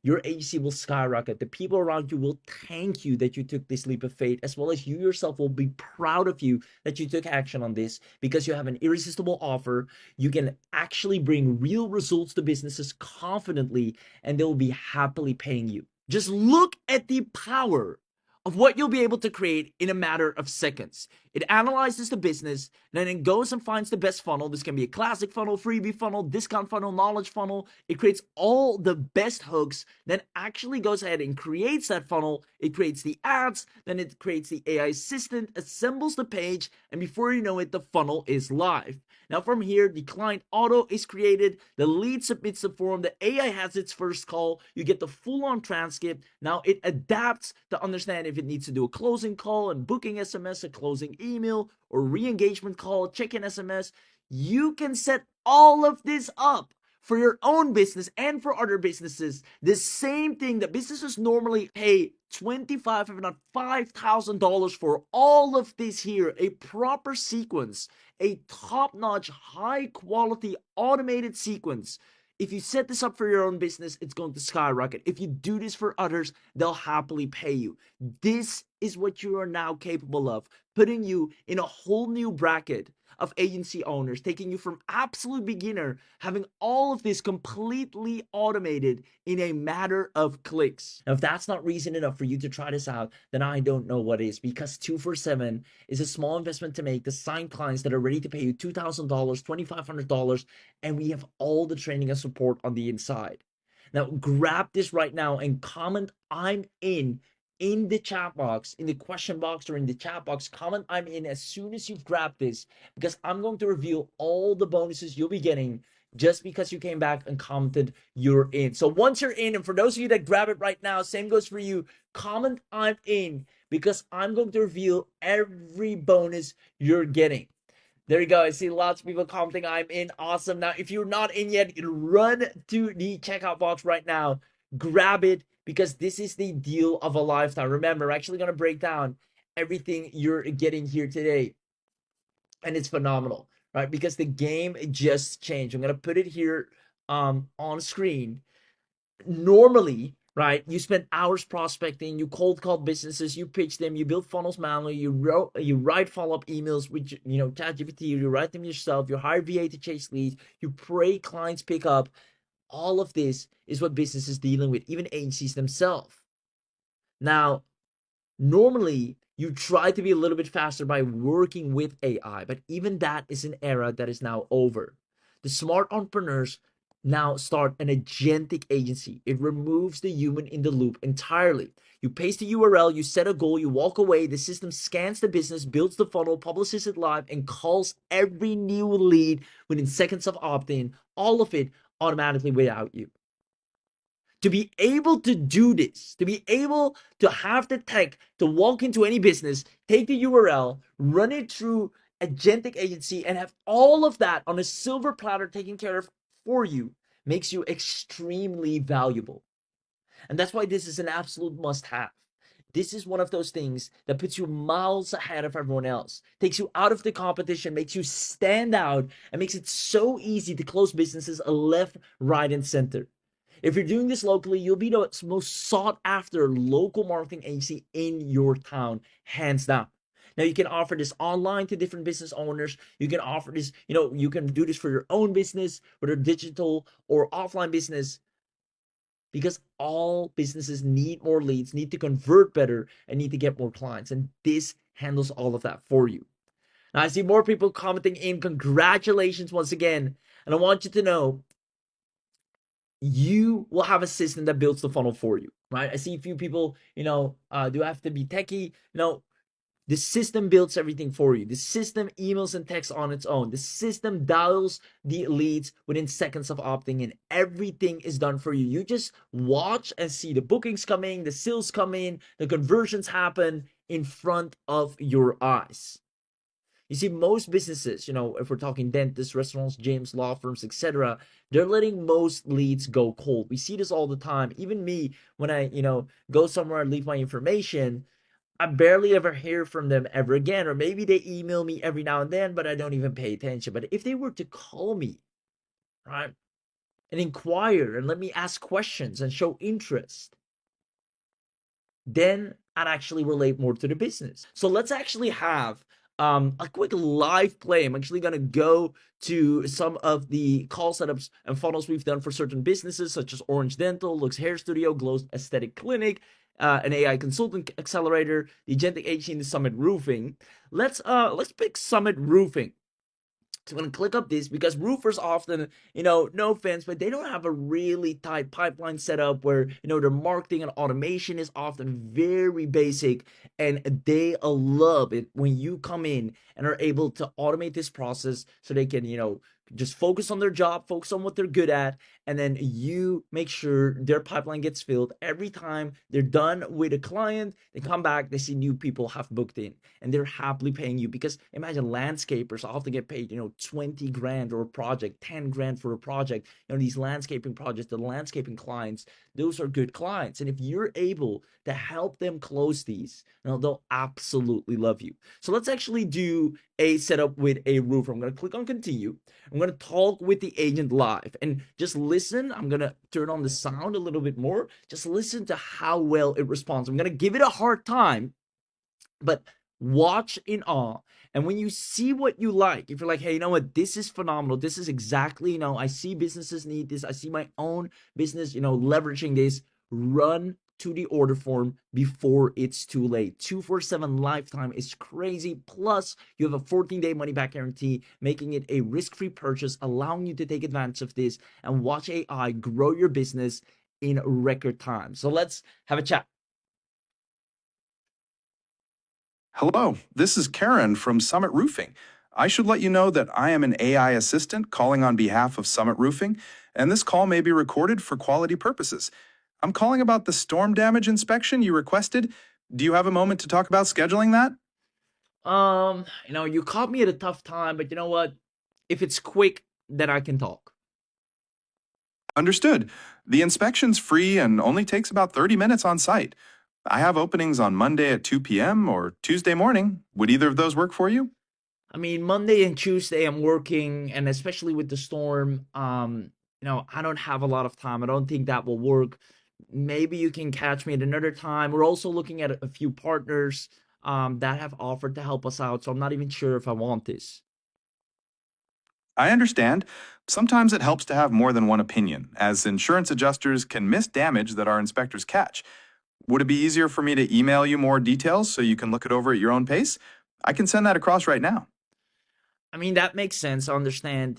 your agency will skyrocket. The people around you will thank you that you took this leap of faith, as well as you yourself will be proud of you that you took action on this, because you have an irresistible offer. You can actually bring real results to businesses confidently, and they'll be happily paying you. Just look at the power of what you'll be able to create in a matter of seconds. It analyzes the business, then it goes and finds the best funnel. This can be a classic funnel, freebie funnel, discount funnel, knowledge funnel. It creates all the best hooks, then actually goes ahead and creates that funnel. It creates the ads, then it creates the AI assistant, assembles the page, and before you know it, the funnel is live. Now from here, the client auto is created, the lead submits the form, the AI has its first call, you get the full-on transcript. Now it adapts to understand if it needs to do a closing call and booking SMS, a closing email, or re-engagement call, check-in SMS. You can set all of this up for your own business and for other businesses. The same thing that businesses normally pay $25,000, if not $5,000 for all of this here, a proper sequence, a top-notch, high-quality automated sequence. If you set this up for your own business, it's going to skyrocket. If you do this for others, they'll happily pay you. This is what you are now capable of, putting you in a whole new bracket of agency owners, taking you from absolute beginner, having all of this completely automated in a matter of clicks. Now, if that's not reason enough for you to try this out, then I don't know what is, because 247 is a small investment to make to sign clients that are ready to pay you $2,000, $2,500, and we have all the training and support on the inside. Now grab this right now and comment "I'm in the chat box, in the question box or in the chat box. Comment "I'm in" as soon as you've grabbed this, because I'm going to reveal all the bonuses you'll be getting just because you came back and commented you're in. So once you're in, and for those of you that grab it right now, same goes for you, comment "I'm in," because I'm going to reveal every bonus you're getting. There you go. I see lots of people commenting "I'm in." Awesome. Now, if you're not in yet, run to the checkout box right now. Grab it, because this is the deal of a lifetime. Remember, we're actually going to break down everything you're getting here today. And it's phenomenal, right? Because the game just changed. I'm going to put it here on screen. Normally, right, you spend hours prospecting, you cold call businesses, you pitch them, you build funnels manually, you write follow-up emails with ChatGPT, you write them yourself, you hire VA to chase leads, you pray clients pick up. All of this is what businesses dealing with, even agencies themselves. Now, normally you try to be a little bit faster by working with AI, but even that is an era that is now over. The smart entrepreneurs now start an agentic agency. It removes the human in the loop entirely. You paste the URL, you set a goal, you walk away, the system scans the business, builds the funnel, publishes it live, and calls every new lead within seconds of opt-in, all of it automatically without you. To be able to do this, to be able to have the tech to walk into any business, take the URL, run it through Agentic Agency, and have all of that on a silver platter taken care of for you, makes you extremely valuable. And that's why this is an absolute must-have. This is one of those things that puts you miles ahead of everyone else, takes you out of the competition, makes you stand out, and makes it so easy to close businesses left, right, and center. If you're doing this locally, you'll be the most sought after local marketing agency in your town, hands down. Now, you can offer this online to different business owners. You can offer this, you can do this for your own business, whether digital or offline business, because all businesses need more leads, need to convert better, and need to get more clients. And this handles all of that for you. Now, I see more people commenting in. Congratulations once again. And I want you to know, you will have a system that builds the funnel for you, right? I see a few people, do have to be techie? No, the system builds everything for you. The system emails and texts on its own. The system dials the leads within seconds of opting in. Everything is done for you. You just watch and see the bookings coming, the sales come in, the conversions happen in front of your eyes. You see, most businesses, if we're talking dentists, restaurants, gyms, law firms, etc., they're letting most leads go cold. We see this all the time. Even me, when I, go somewhere and leave my information, I barely ever hear from them ever again. Or maybe they email me every now and then, but I don't even pay attention. But if they were to call me, right, and inquire and let me ask questions and show interest, then I'd actually relate more to the business. So let's actually have a quick live play. I'm actually going to go to some of the call setups and funnels we've done for certain businesses, such as Orange Dental, Lux Hair Studio, Glow Aesthetic Clinic, an AI consultant accelerator, the Agentic Agency, and the Summit Roofing. Let's pick Summit Roofing. So I'm going to click up this, because roofers often, no offense, but they don't have a really tight pipeline set up where, their marketing and automation is often very basic, and they love it when you come in and are able to automate this process so they can, just focus on their job, focus on what they're good at, and then you make sure their pipeline gets filled. Every time they're done with a client, they come back, they see new people have booked in, and they're happily paying you. Because imagine landscapers often get paid, 20 grand or a project, 10 grand for a project. These landscaping projects, the landscaping clients, those are good clients. And if you're able to help them close these, they'll absolutely love you. So let's actually do a setup with a roofer. I'm going to click on continue. I'm going to talk with the agent live, and just listen. I'm going to turn on the sound a little bit more. Just listen to how well it responds. I'm going to give it a hard time, but watch in awe. And when you see what you like, if you're like, hey, you know what, this is phenomenal, this is exactly, I see businesses need this, I see my own business, leveraging this, run to the order form before it's too late. 247 lifetime is crazy. Plus, you have a 14-day money-back guarantee, making it a risk-free purchase, allowing you to take advantage of this and watch AI grow your business in record time. So let's have a chat. Hello, this is Karen from Summit Roofing. I should let you know that I am an AI assistant calling on behalf of Summit Roofing, and this call may be recorded for quality purposes. I'm calling about the storm damage inspection you requested. Do you have a moment to talk about scheduling that? You caught me at a tough time, but you know what? If it's quick, then I can talk. Understood. The inspection's free and only takes about 30 minutes on site. I have openings on Monday at 2 p.m. or Tuesday morning. Would either of those work for you? I mean, Monday and Tuesday I'm working, and especially with the storm, I don't have a lot of time. I don't think that will work. Maybe you can catch me at another time. We're also looking at a few partners that have offered to help us out, so I'm not even sure if I want this. I understand. Sometimes it helps to have more than one opinion, as insurance adjusters can miss damage that our inspectors catch. Would it be easier for me to email you more details so you can look it over at your own pace? I can send that across right now. I mean, that makes sense. I understand,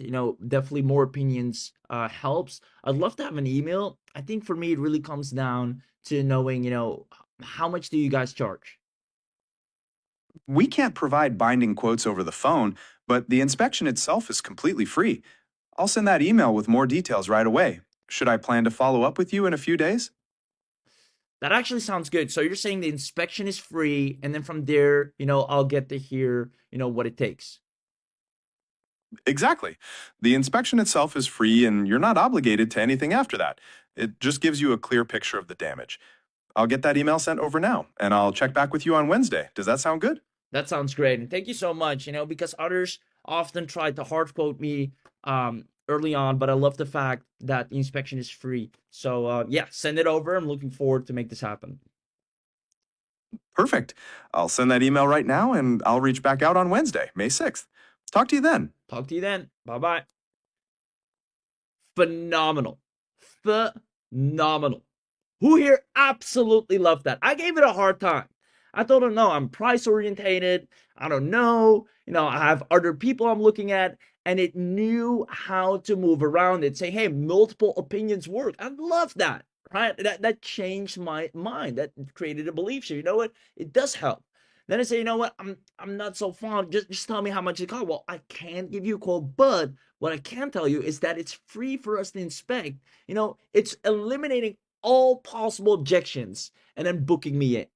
definitely more opinions helps. I'd love to have an email. I think for me, it really comes down to knowing, how much do you guys charge? We can't provide binding quotes over the phone, but the inspection itself is completely free. I'll send that email with more details right away. Should I plan to follow up with you in a few days? That actually sounds good. So you're saying the inspection is free, and then from there, I'll get to hear, what it takes. Exactly. The inspection itself is free and you're not obligated to anything after that. It just gives you a clear picture of the damage. I'll get that email sent over now, and I'll check back with you on Wednesday. Does that sound good? That sounds great. And thank you so much, because others often try to hard quote me early on, but I love the fact that the inspection is free. So yeah, send it over. I'm looking forward to make this happen. Perfect. I'll send that email right now, and I'll reach back out on Wednesday, May 6th. Talk to you then. Talk to you then. Bye-bye. Phenomenal. Phenomenal. Who here absolutely loved that? I gave it a hard time. I told him, no, I'm price orientated. I don't know. I have other people I'm looking at, and it knew how to move around it. Say, hey, multiple opinions work. I love that, right? That changed my mind. That created a belief. So you know what? It does help. Then I say, you know what? I'm not so fond. Just tell me how much it costs. Well, I can't give you a quote, but what I can tell you is that it's free for us to inspect. It's eliminating all possible objections and then booking me in.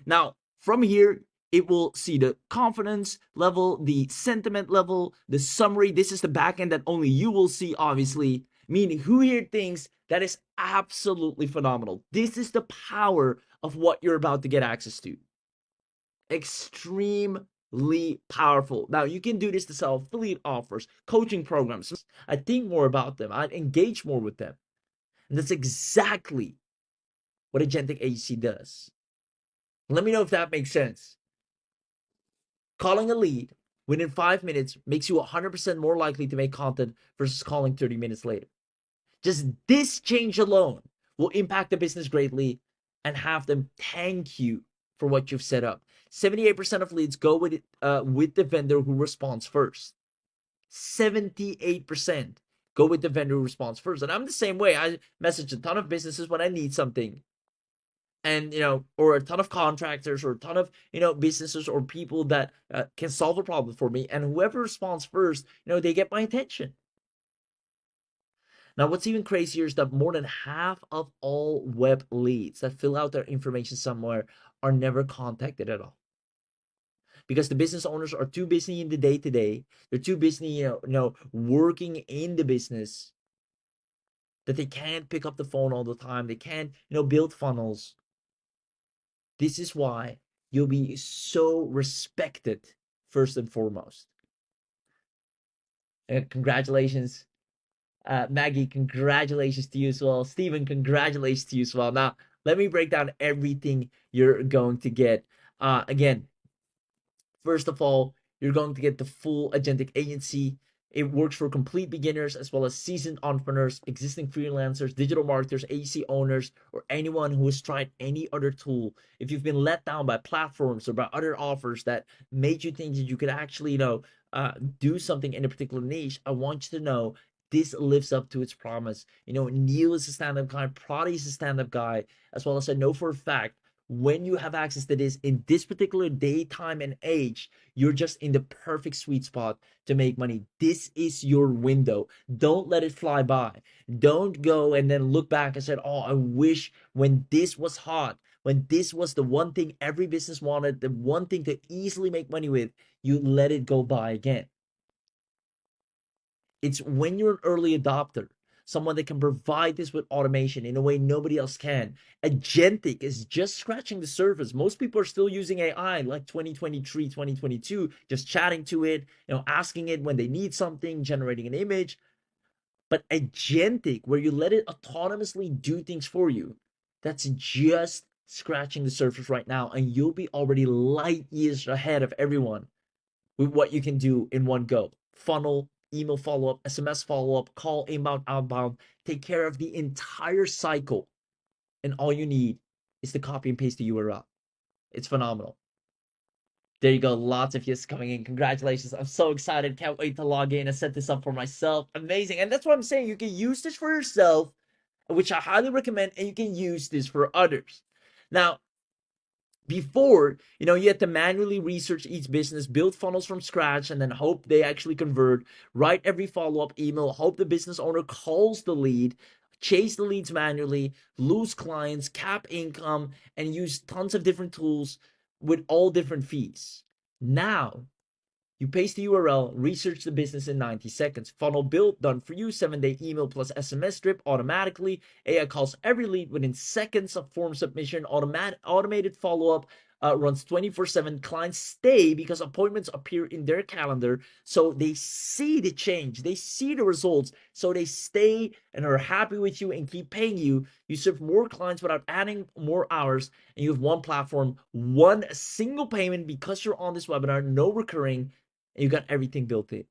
Now, from here, it will see the confidence level, the sentiment level, the summary. This is the back end that only you will see, obviously, meaning who here thinks that is absolutely phenomenal. This is the power of what you're about to get access to. Extremely powerful. Now, you can do this to sell affiliate offers, coaching programs. I think more about them. I'd engage more with them. And that's exactly what Agentic Agency does. Let me know if that makes sense. Calling a lead within 5 minutes makes you 100% more likely to make content versus calling 30 minutes later. Just this change alone will impact the business greatly and have them thank you for what you've set up. 78% of leads go with the vendor who responds first. 78% go with the vendor who responds first. And I'm the same way. I message a ton of businesses when I need something. And, or a ton of contractors or a ton of, businesses or people that can solve a problem for me. And whoever responds first, they get my attention. Now, what's even crazier is that more than half of all web leads that fill out their information somewhere are never contacted at all. Because the business owners are too busy in the day-to-day. They're too busy, working in the business that they can't pick up the phone all the time. They can't, build funnels. This is why you'll be so respected first and foremost. And congratulations, Maggie, congratulations to you as well. Steven, congratulations to you as well. Now, let me break down everything you're going to get. Again, first of all, you're going to get the full Agentic Agency. It works for complete beginners as well as seasoned entrepreneurs, existing freelancers, digital marketers, agency owners, or anyone who has tried any other tool. If you've been let down by platforms or by other offers that made you think that you could actually, do something in a particular niche, I want you to know this lives up to its promise. You know, Neil is a stand-up guy, Pradi is a stand-up guy, as well as I know for a fact when you have access to this in this particular day, time, and age, you're just in the perfect sweet spot to make money. This is your window. Don't let it fly by. Don't go and then look back and say, oh, I wish when this was hot, when this was the one thing every business wanted, the one thing to easily make money with, you let it go by again. It's when you're an early adopter, someone that can provide this with automation in a way nobody else can. Agentic is just scratching the surface. Most people are still using AI like 2023, 2022, just chatting to it, asking it when they need something, generating an image. But agentic, where you let it autonomously do things for you, that's just scratching the surface right now, and you'll be already light years ahead of everyone with what you can do in one go. Funnel, email follow-up, SMS follow-up, call inbound, outbound, take care of the entire cycle. And all you need is to copy and paste the URL. It's phenomenal. There you go. Lots of yes coming in. Congratulations. I'm so excited. Can't wait to log in and set this up for myself. Amazing. And that's what I'm saying. You can use this for yourself, which I highly recommend, and you can use this for others. Now, before, you had to manually research each business, build funnels from scratch, and then hope they actually convert, write every follow-up email, hope the business owner calls the lead, chase the leads manually, lose clients, cap income, and use tons of different tools with all different fees. Now, you paste the URL, research the business in 90 seconds. Funnel built, done for you. 7-day email plus SMS drip automatically. AI calls every lead within seconds of form submission. Automated follow-up runs 24/7. Clients stay because appointments appear in their calendar. So they see the change. They see the results. So they stay and are happy with you and keep paying you. You serve more clients without adding more hours. And you have one platform, one single payment because you're on this webinar, no recurring. And you got everything built in.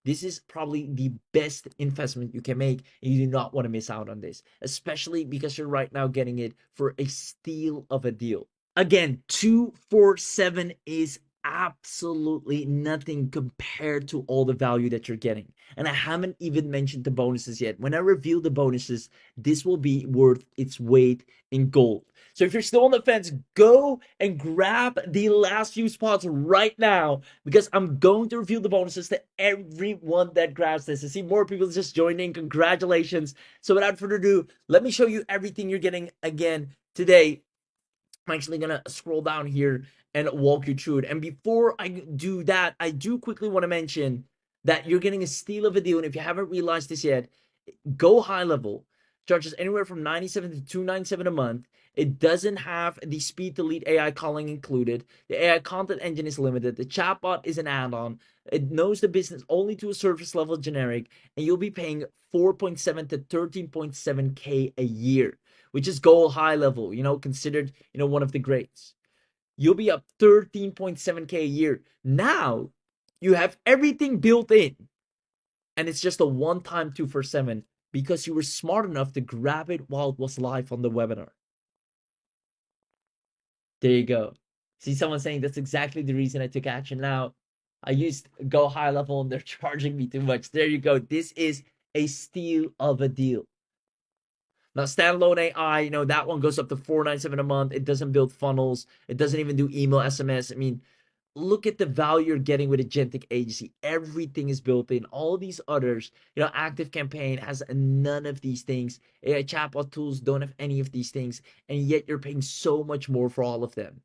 This is probably the best investment you can make, and you do not want to miss out on this, especially because you're right now getting it for a steal of a deal. Again, 247 is absolutely nothing compared to all the value that you're getting. And I haven't even mentioned the bonuses yet. When I reveal the bonuses, this will be worth its weight in gold. So if you're still on the fence, go and grab the last few spots right now, because I'm going to reveal the bonuses to everyone that grabs this. I see more people just joining. Congratulations. So without further ado, let me show you everything you're getting again today. I'm actually going to scroll down here and walk you through it. And before I do that, I do quickly want to mention that you're getting a steal of a deal. And if you haven't realized this yet, Go High Level charges anywhere from $97 to $297 a month. It doesn't have the speed to lead AI calling included. The AI content engine is limited. The chatbot is an add-on. It knows the business only to a surface level generic, and you'll be paying 4.7 to 13.7K a year, which is Go High Level, considered, one of the greats. You'll be up 13.7K a year. Now you have everything built in, and it's just a one-time 247 because you were smart enough to grab it while it was live on the webinar. There you go. See someone saying that's exactly the reason I took action. Now, I used Go High Level and they're charging me too much. There you go. This is a steal of a deal. Now, standalone AI, that one goes up to $497 a month. It doesn't build funnels. It doesn't even do email, SMS. I mean, look at the value you're getting with Agentic Agency. Everything is built in. All these others, Active Campaign has none of these things. AI chatbot tools don't have any of these things. And yet you're paying so much more for all of them.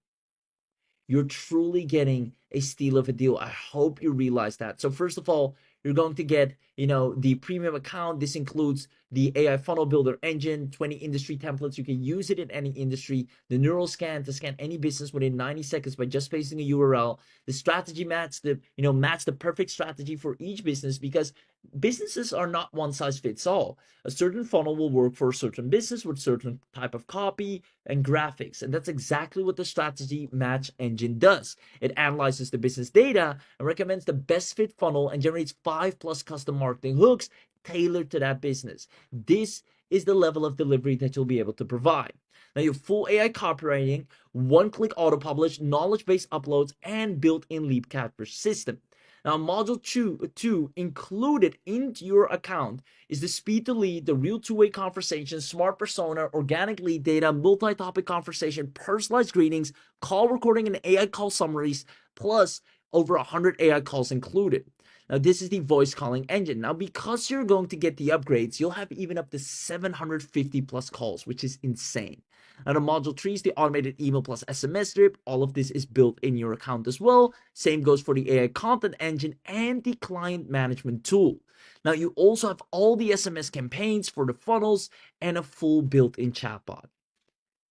You're truly getting a steal of a deal. I hope you realize that. So first of all, you're going to get, the premium account. This includes the AI funnel builder engine, 20 industry templates. You can use it in any industry. The neural scan to scan any business within 90 seconds by just pasting a URL. The strategy match the perfect strategy for each business, because businesses are not one size fits all. A certain funnel will work for a certain business with certain type of copy and graphics. And that's exactly what the strategy match engine does. It analyzes the business data and recommends the best fit funnel and generates 5+ custom marketing hooks tailored to that business. This is the level of delivery that you'll be able to provide. Now, you have full AI copywriting, one-click auto-publish, knowledge-based uploads, and built-in lead capture system. Now, module two included into your account is the speed to lead, the real two-way conversation, smart persona, organic lead data, multi-topic conversation, personalized greetings, call recording, and AI call summaries, plus over 100 AI calls included. Now, this is the voice calling engine. Now, because you're going to get the upgrades, you'll have even up to 750 plus calls, which is insane. Now, the module 3 is the automated email plus SMS drip. All of this is built in your account as well. Same goes for the AI content engine and the client management tool. Now, you also have all the SMS campaigns for the funnels and a full built-in chatbot.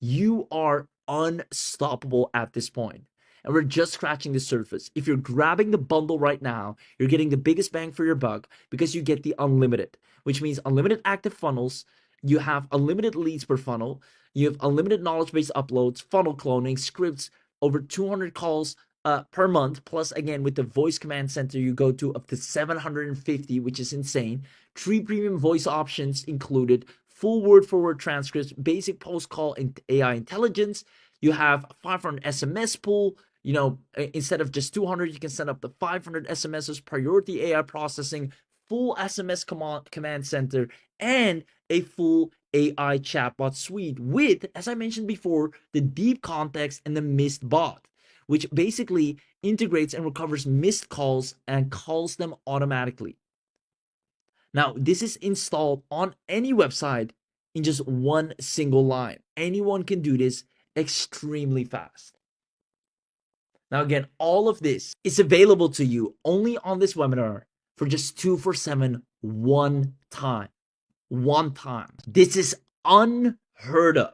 You are unstoppable at this point. And we're just scratching the surface. If you're grabbing the bundle right now, you're getting the biggest bang for your buck because you get the unlimited, which means unlimited active funnels. You have unlimited leads per funnel. You have unlimited knowledge-based uploads, funnel cloning, scripts, over 200 calls per month. Plus, again, with the voice command center, you go to up to 750, which is insane. 3 premium voice options included, full word-for-word transcripts, basic post-call and AI intelligence. You have 500 SMS pool. You know, instead of just 200, you can send up to 500 SMSs, priority AI processing, full SMS command center, and a full AI chatbot suite with, as I mentioned before, the deep context and the missed bot, which basically integrates and recovers missed calls and calls them automatically. Now, this is installed on any website in just one single line. Anyone can do this extremely fast. Now, again, all of this is available to you only on this webinar for just 2 for 7 one time. One time. This is unheard of.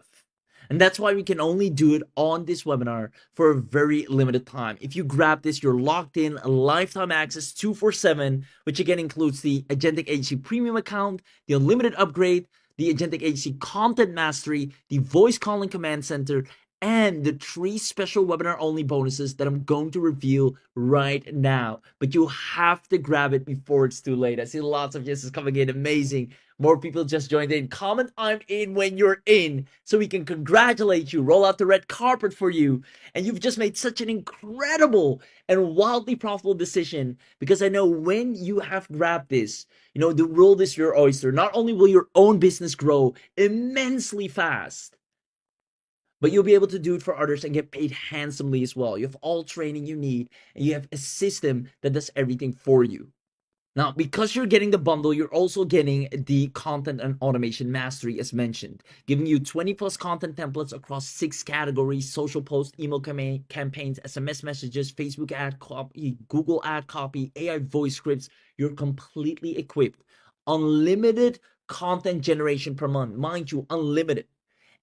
And that's why we can only do it on this webinar for a very limited time. If you grab this, you're locked in, lifetime access 247, which again includes the Agentic Agency premium account, the unlimited upgrade, the Agentic Agency content mastery, the voice calling command center, and the 3 special webinar only bonuses that I'm going to reveal right now. But you have to grab it before it's too late. I see lots of yeses coming in. Amazing. More people just joined in. Comment I'm in when you're in so we can congratulate you, roll out the red carpet for you. And you've just made such an incredible and wildly profitable decision, because I know when you have grabbed this, you know, the world is your oyster. Not only will your own business grow immensely fast, but you'll be able to do it for others and get paid handsomely as well. You have all training you need, and you have a system that does everything for you. Now, because you're getting the bundle, you're also getting the content and automation mastery as mentioned, giving you 20 plus content templates across 6 categories: social posts, email campaigns, SMS messages, Facebook ad copy, Google ad copy, AI voice scripts. You're completely equipped. Unlimited content generation per month. Mind you, unlimited.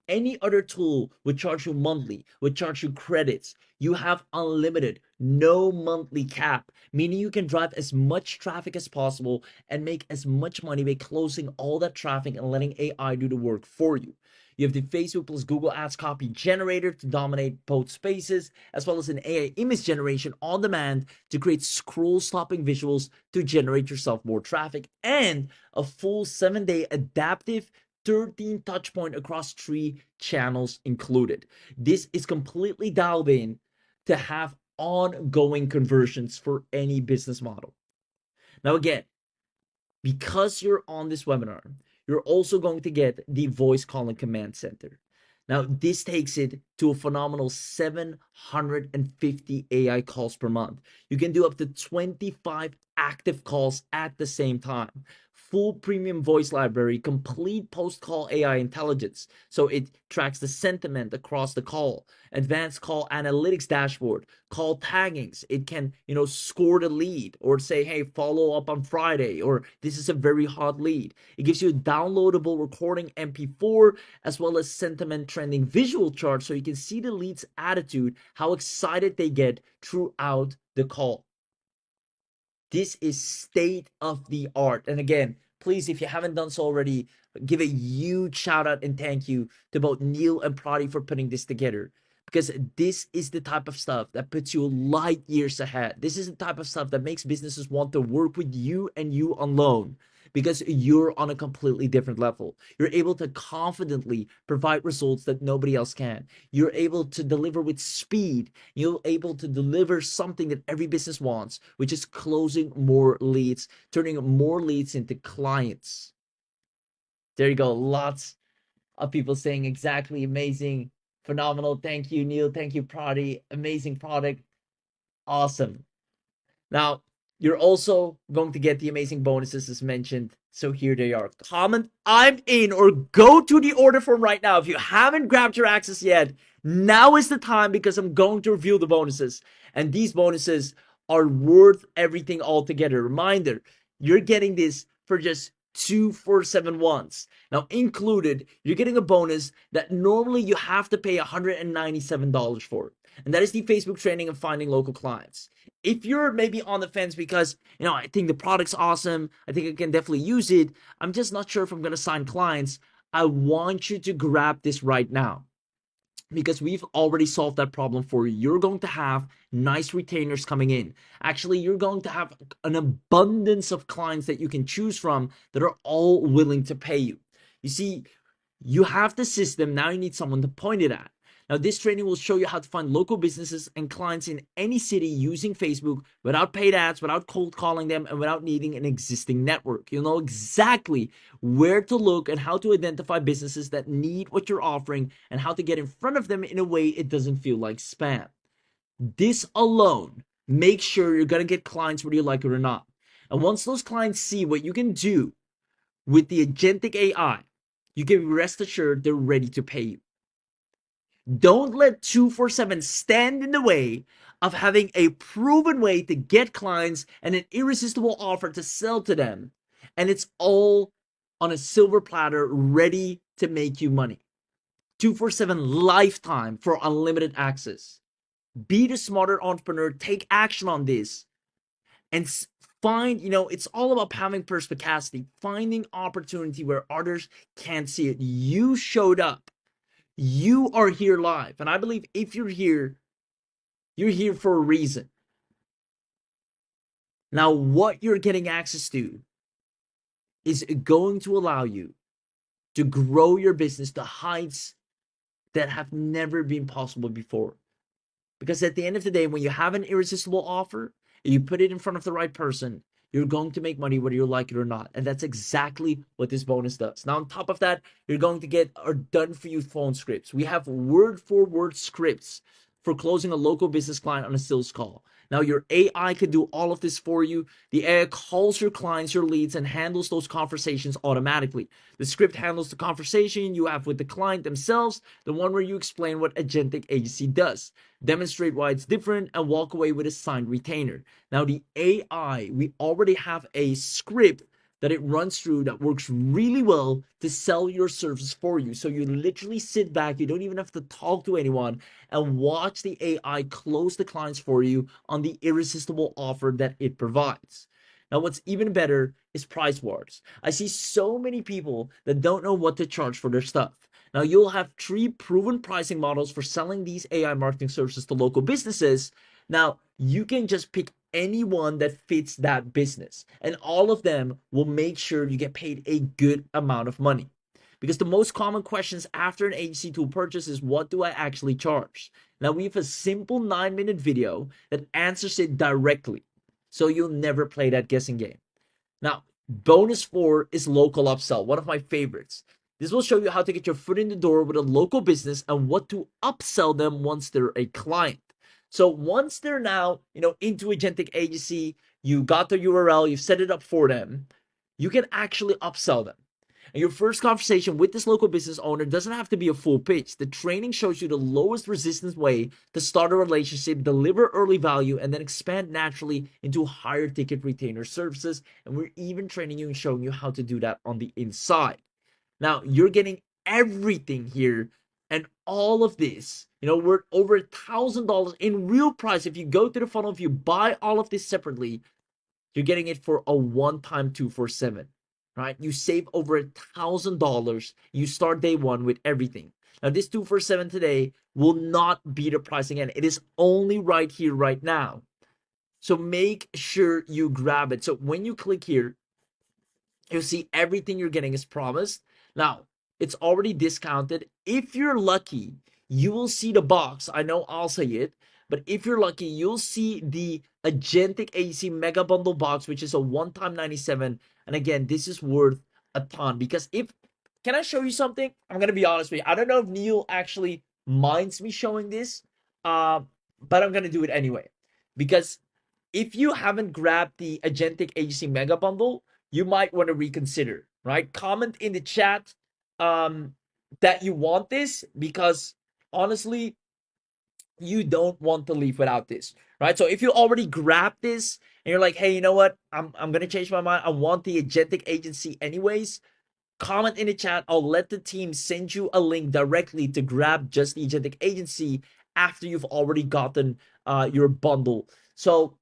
Any other tool would charge you monthly, would charge you credits. You have unlimited, no monthly cap, meaning you can drive as much traffic as possible and make as much money by closing all that traffic and letting AI do the work for you. You have the Facebook plus Google Ads copy generator to dominate both spaces, as well as an AI image generation on demand to create scroll stopping visuals to generate yourself more traffic, and a full 7-day adaptive 13 touch point across 3 channels included. This is completely dialed in to have ongoing conversions for any business model. Now, again, because you're on this webinar, you're also going to get the voice calling command center. Now, this takes it to a phenomenal 750 AI calls per month. You can do up to 25 active calls at the same time. Full premium voice library, complete post-call AI intelligence, so it tracks the sentiment across the call. Advanced call analytics dashboard, call taggings. It can, score the lead or say, hey, follow up on Friday, or this is a very hot lead. It gives you a downloadable recording MP4 as well as sentiment trending visual chart, so you can see the lead's attitude, how excited they get throughout the call. This is state of the art. And again, please, if you haven't done so already, give a huge shout out and thank you to both Neil and Prati for putting this together, because this is the type of stuff that puts you light years ahead. This is the type of stuff that makes businesses want to work with you and you alone, because you're on a completely different level. You're able to confidently provide results that nobody else can. You're able to deliver with speed. You're able to deliver something that every business wants, which is closing more leads, turning more leads into clients. There you go. Lots of people saying exactly amazing, phenomenal. Thank you, Neil. Thank you, Prati. Amazing product. Awesome. Now, you're also going to get the amazing bonuses as mentioned. So here they are. Comment I'm in or go to the order form right now. If you haven't grabbed your access yet, now is the time because I'm going to reveal the bonuses. And these bonuses are worth everything altogether. Reminder, you're getting this for just 2471s. Now, included, you're getting a bonus that normally you have to pay $197 for. And that is the Facebook training and finding local clients. If you're maybe on the fence because, I think the product's awesome, I think I can definitely use it, I'm just not sure if I'm going to sign clients, I want you to grab this right now because we've already solved that problem for you. You're going to have nice retainers coming in. Actually, you're going to have an abundance of clients that you can choose from that are all willing to pay you. You see, you have the system, now you need someone to point it at. Now, this training will show you how to find local businesses and clients in any city using Facebook without paid ads, without cold calling them, and without needing an existing network. You'll know exactly where to look and how to identify businesses that need what you're offering and how to get in front of them in a way it doesn't feel like spam. This alone makes sure you're going to get clients whether you like it or not. And once those clients see what you can do with the Agentic AI, you can rest assured they're ready to pay you. Don't let 247 stand in the way of having a proven way to get clients and an irresistible offer to sell to them. And it's all on a silver platter ready to make you money. 247 lifetime for unlimited access. Be the smarter entrepreneur. Take action on this. And find, it's all about having perspicacity, finding opportunity where others can't see it. You showed up. You are here live. And I believe if you're here for a reason. Now, what you're getting access to is going to allow you to grow your business to heights that have never been possible before. Because at the end of the day, when you have an irresistible offer and you put it in front of the right person, you're going to make money whether you like it or not. And that's exactly what this bonus does. Now, on top of that, you're going to get our done-for-you phone scripts. We have word-for-word scripts for closing a local business client on a sales call. Now, your AI can do all of this for you. The AI calls your clients, your leads, and handles those conversations automatically. The script handles the conversation you have with the client themselves, the one where you explain what Agentic Agency does, demonstrate why it's different, and walk away with a signed retainer. Now, the AI, we already have a script that it runs through that works really well to sell your service for you. So you literally sit back, you don't even have to talk to anyone, and watch the AI close the clients for you on the irresistible offer that it provides. Now, what's even better is price wars. I see so many people that don't know what to charge for their stuff. Now, you'll have 3 proven pricing models for selling these AI marketing services to local businesses. Now, you can just pick any one that fits that business, and all of them will make sure you get paid a good amount of money. Because the most common questions after an agency tool purchase is, what do I actually charge? Now, we have a simple 9-minute video that answers it directly, so you'll never play that guessing game. Now, bonus 4 is local upsell, one of my favorites. This will show you how to get your foot in the door with a local business and what to upsell them once they're a client. So once they're now, into Agentic Agency, you got the URL, you've set it up for them, you can actually upsell them. And your first conversation with this local business owner doesn't have to be a full pitch. The training shows you the lowest resistance way to start a relationship, deliver early value, and then expand naturally into higher ticket retainer services. And we're even training you and showing you how to do that on the inside. Now, you're getting everything here, and all of this, we're over $1,000 in real price. If you go to the funnel, if you buy all of this separately, you're getting it for a one-time 247, right? You save over $1,000. You start day one with everything. Now, this 247 today will not be the price again. It is only right here, right now. So make sure you grab it. So when you click here, You'll see everything you're getting is promised. Now, it's already discounted. If you're lucky, you will see the box. I know I'll say it, but if you're lucky, you'll see the Agentic Agency Mega Bundle box, which is a one-time 97. And again, this is worth a ton because can I show you something? I'm going to be honest with you. I don't know if Neil actually minds me showing this, but I'm going to do it anyway. Because if you haven't grabbed the Agentic Agency Mega Bundle, you might want to reconsider, right? Comment in the chat that you want this because honestly, you don't want to leave without this, right? So if you already grabbed this and you're like, hey, you know what? I'm gonna change my mind. I want the Agentic Agency anyways. Comment in the chat. I'll let the team send you a link directly to grab just the Agentic Agency after you've already gotten your bundle. So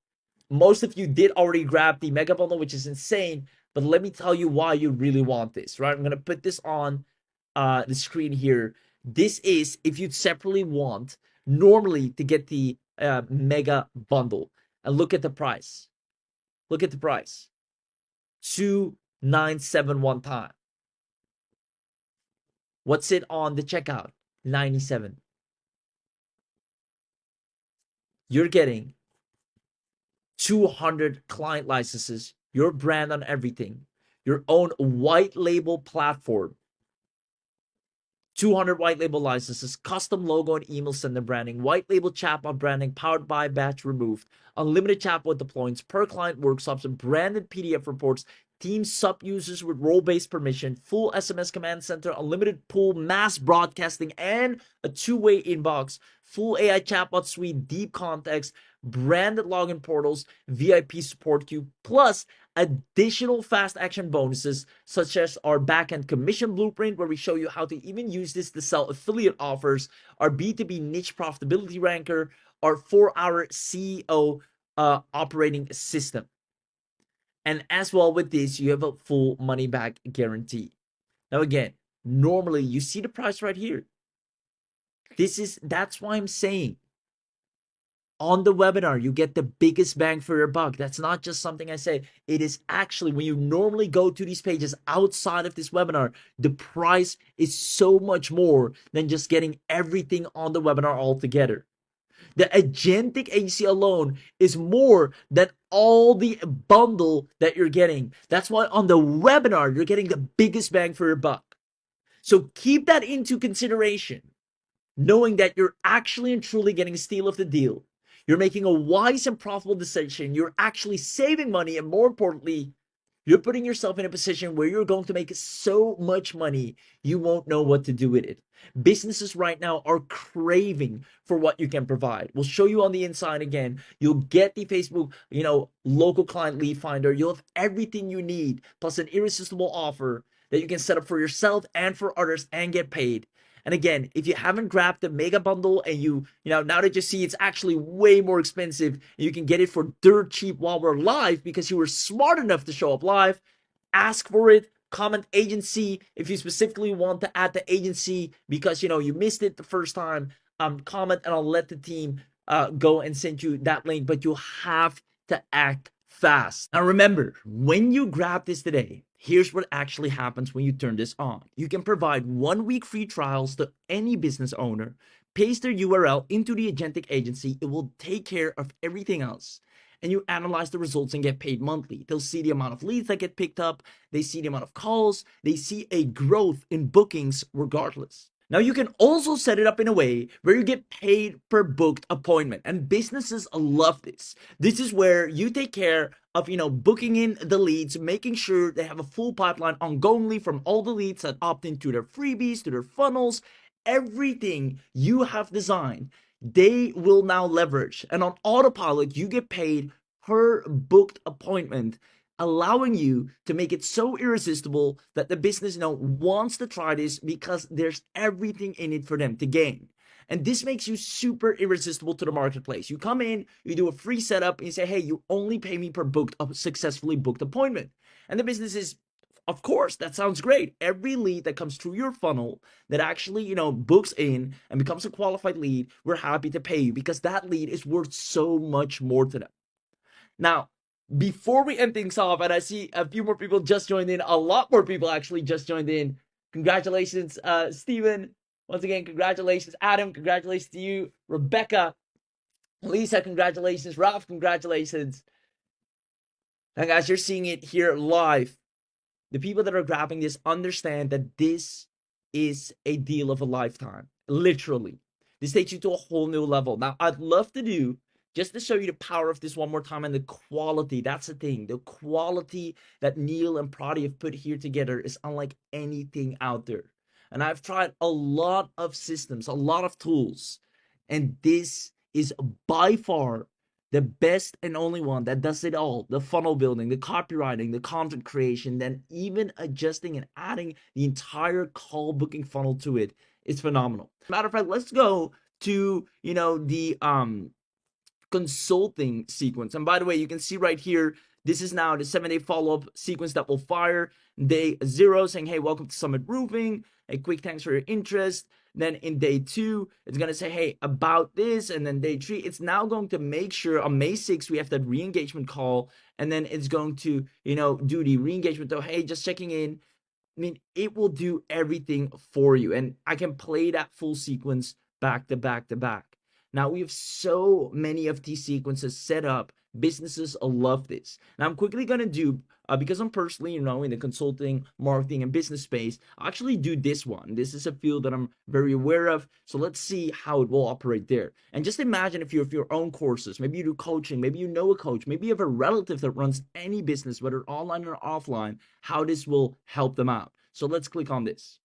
most of you did already grab the mega bundle, which is insane, but let me tell you why you really want this, right? I'm going to put this on the screen here. This is if you separately want normally to get the mega bundle. And look at the price. Look at the price. 2,971 time. What's it on the checkout? 97. You're getting 200 client licenses, your brand on everything, your own white label platform, 200 white label licenses, custom logo and email sender branding, white label chatbot branding powered by batch removed, unlimited chatbot deployments, per client workshops, and branded PDF reports, team sub users with role-based permission, full SMS command center, unlimited pool, mass broadcasting, and a two-way inbox, full AI chatbot suite, deep context, branded login portals, VIP support queue, plus additional fast action bonuses such as our backend commission blueprint where we show you how to even use this to sell affiliate offers, our B2B niche profitability ranker, our 4-hour CEO operating system. And as well with this, you have a full money back guarantee. Now again, normally you see the price right here. That's why I'm saying on the webinar, you get the biggest bang for your buck. That's not just something I say. It is actually when you normally go to these pages outside of this webinar, the price is so much more than just getting everything on the webinar altogether. The Agentic Agency alone is more than all the bundle that you're getting. That's why on the webinar, you're getting the biggest bang for your buck. So keep that into consideration, knowing that you're actually and truly getting a steal of the deal. You're making a wise and profitable decision. You're actually saving money. And more importantly, you're putting yourself in a position where you're going to make so much money, you won't know what to do with it. Businesses right now are craving for what you can provide. We'll show you on the inside again. You'll get the Facebook, local client lead finder. You'll have everything you need, plus an irresistible offer that you can set up for yourself and for others and get paid. And again, if you haven't grabbed the mega bundle and now that you see it's actually way more expensive, you can get it for dirt cheap while we're live because you were smart enough to show up live, ask for it. Comment agency if you specifically want to add the agency because you missed it the first time. Comment and I'll let the team go and send you that link. But you have to act fast. Now remember, when you grab this today, here's what actually happens when you turn this on. You can provide 1 week free trials to any business owner. Paste their URL into the Agentic Agency. It will take care of everything else. And you analyze the results and get paid monthly. They'll see the amount of leads that get picked up. They see the amount of calls. They see a growth in bookings regardless. Now you can also set it up in a way where you get paid per booked appointment, and businesses love this. This is where you take care of, booking in the leads, making sure they have a full pipeline ongoingly from all the leads that opt into their freebies, to their funnels, everything you have designed, they will now leverage. And on autopilot, you get paid per booked appointment, allowing you to make it so irresistible that the business wants to try this because there's everything in it for them to gain. And this makes you super irresistible to the marketplace. You come in, you do a free setup, and you say, hey, you only pay me per successfully booked appointment. And the business is, of course, that sounds great. Every lead that comes through your funnel that actually, books in and becomes a qualified lead, we're happy to pay you because that lead is worth so much more to them. Now, before we end things off, and I see a few more people just joined in, a lot more people actually just joined in. Congratulations, Steven. Once again, congratulations, Adam. Congratulations to you, Rebecca, Lisa. Congratulations, Ralph. Congratulations. And guys, you're seeing it here live. The people that are grabbing this understand that this is a deal of a lifetime. Literally. This takes you to a whole new level. Now, I'd love to do, just to show you the power of this one more time and the quality. That's the thing. The quality that Neil and Prati have put here together is unlike anything out there. And I've tried a lot of systems, a lot of tools. And this is by far the best and only one that does it all: the funnel building, the copywriting, the content creation, then even adjusting and adding the entire call booking funnel to it. It's phenomenal. Matter of fact, let's go to the consulting sequence. And by the way, you can see right here, this is now the 7-day follow-up sequence that will fire. Day 0 saying, hey, welcome to Summit Roofing, a quick thanks for your interest. Then in day 2, it's going to say, hey, about this. And then day 3, it's now going to make sure on May 6th, we have that re-engagement call. And then it's going to, do the re-engagement. So, hey, just checking in. I mean, it will do everything for you. And I can play that full sequence back to back to back. Now, we have so many of these sequences set up. Businesses love this. Now, I'm quickly going to do, because I'm personally, in the consulting, marketing, and business space, I actually do this one. This is a field that I'm very aware of. So let's see how it will operate there. And just imagine if you have your own courses, maybe you do coaching, maybe you know a coach, maybe you have a relative that runs any business, whether online or offline, how this will help them out. So let's click on this.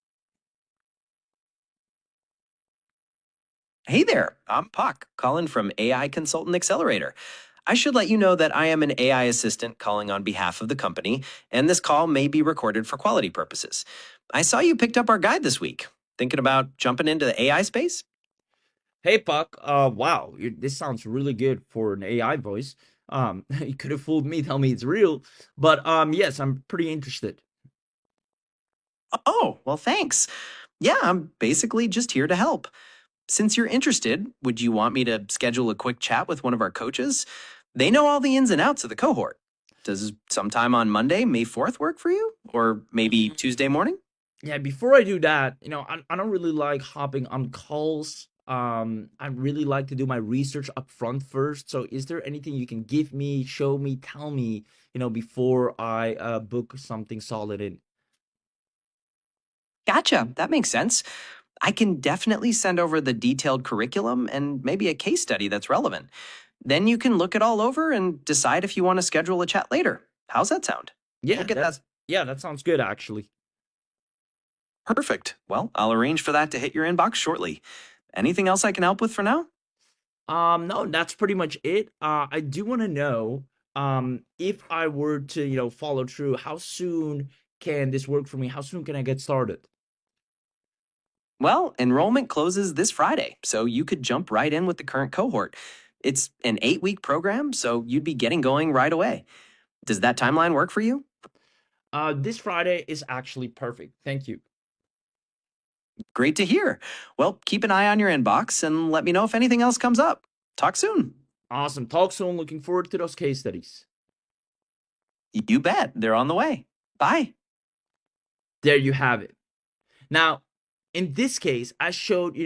Hey there, I'm Puck, calling from AI Consultant Accelerator. I should let you know that I am an AI assistant calling on behalf of the company, and this call may be recorded for quality purposes. I saw you picked up our guide this week. Thinking about jumping into the AI space? Hey, Puck. Wow, this sounds really good for an AI voice. You could have fooled me, tell me it's real. But yes, I'm pretty interested. Oh, well, thanks. Yeah, I'm basically just here to help. Since you're interested, would you want me to schedule a quick chat with one of our coaches? They know all the ins and outs of the cohort. Does sometime on Monday, May 4th work for you? Or maybe Tuesday morning? Yeah, before I do that, I don't really like hopping on calls. I really like to do my research up front first. So is there anything you can give me, show me, tell me, before I book something solid in? Gotcha. That makes sense. I can definitely send over the detailed curriculum and maybe a case study that's relevant. Then you can look it all over and decide if you want to schedule a chat later. How's that sound? Yeah, We'll get that. yeah, that sounds good actually. Perfect. Well, I'll arrange for that to hit your inbox shortly. Anything else I can help with for now? No, that's pretty much it. I do want to know, if I were to, follow through, how soon can this work for me? How soon can I get started? Well, enrollment closes this Friday, so you could jump right in with the current cohort. It's an 8-week program, so you'd be getting going right away. Does that timeline work for you? This Friday is actually perfect. Thank you. Great to hear. Well, keep an eye on your inbox and let me know if anything else comes up. Talk soon. Awesome. Talk soon. Looking forward to those case studies. You bet. They're on the way. Bye. There you have it. Now, in this case, I showed,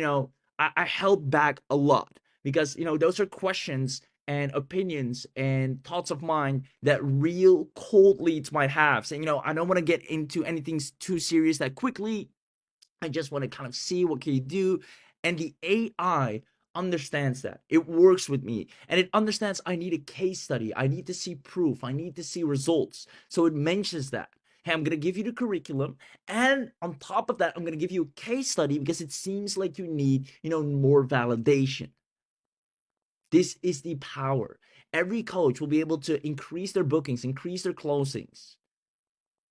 I held back a lot because, those are questions and opinions and thoughts of mine that real cold leads might have. Saying, I don't want to get into anything too serious that quickly. I just want to kind of see what can you do. And the AI understands that. It works with me. And it understands I need a case study. I need to see proof. I need to see results. So it mentions that. Hey, I'm going to give you the curriculum. And on top of that, I'm going to give you a case study because it seems like you need, more validation. This is the power. Every coach will be able to increase their bookings, increase their closings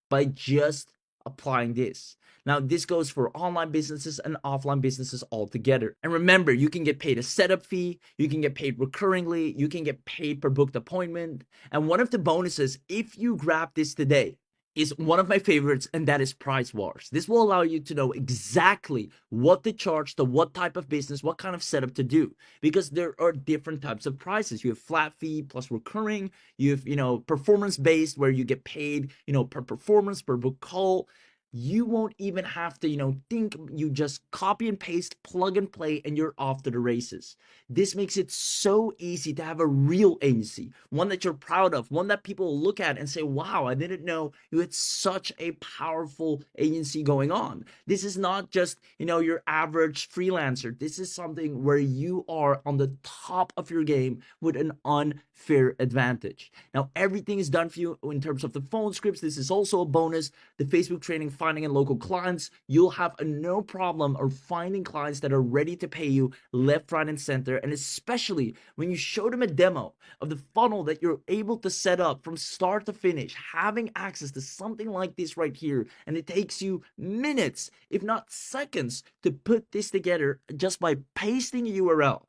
by just applying this. Now, this goes for online businesses and offline businesses altogether. And remember, you can get paid a setup fee, you can get paid recurringly, you can get paid per booked appointment. And one of the bonuses, if you grab this today, is one of my favorites, and that is Price Wars. This will allow you to know exactly what to charge to what type of business, what kind of setup to do, because there are different types of prices. You have flat fee plus recurring, you have, performance based, where you get paid, per performance, per book call. You won't even have to, think. You just copy and paste, plug and play, and you're off to the races. This makes it so easy to have a real agency, one that you're proud of, one that people look at and say, wow, I didn't know you had such a powerful agency going on. This is not just, your average freelancer. This is something where you are on the top of your game with an unfair advantage. Now, everything is done for you in terms of the phone scripts. This is also a bonus. The Facebook training, finding and local clients, you'll have no problem of finding clients that are ready to pay you left, right, and center. And especially when you show them a demo of the funnel that you're able to set up from start to finish, having access to something like this right here, and it takes you minutes, if not seconds, to put this together just by pasting a URL.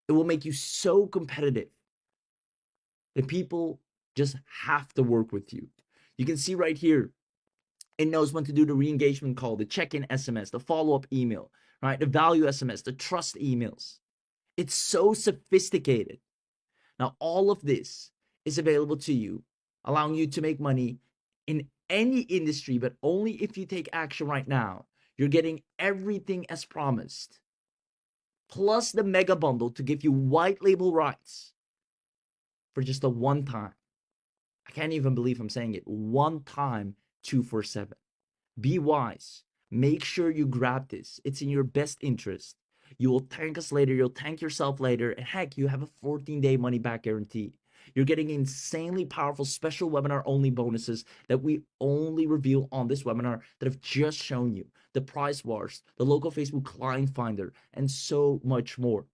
It will make you so competitive that people just have to work with you. You can see right here, it knows when to do the re-engagement call, the check-in SMS, the follow-up email, right? The value SMS, the trust emails. It's so sophisticated. Now, all of this is available to you, allowing you to make money in any industry, but only if you take action right now. You're getting everything as promised, plus the mega bundle to give you white label rights for just a one time. I can't even believe I'm saying it. One time 247. Be wise. Make sure you grab this. It's in your best interest. You will thank us later. You'll thank yourself later. And heck, you have a 14-day money back guarantee. You're getting insanely powerful special webinar only bonuses that we only reveal on this webinar that I've just shown you. The Price Wars, the local Facebook client finder, and so much more.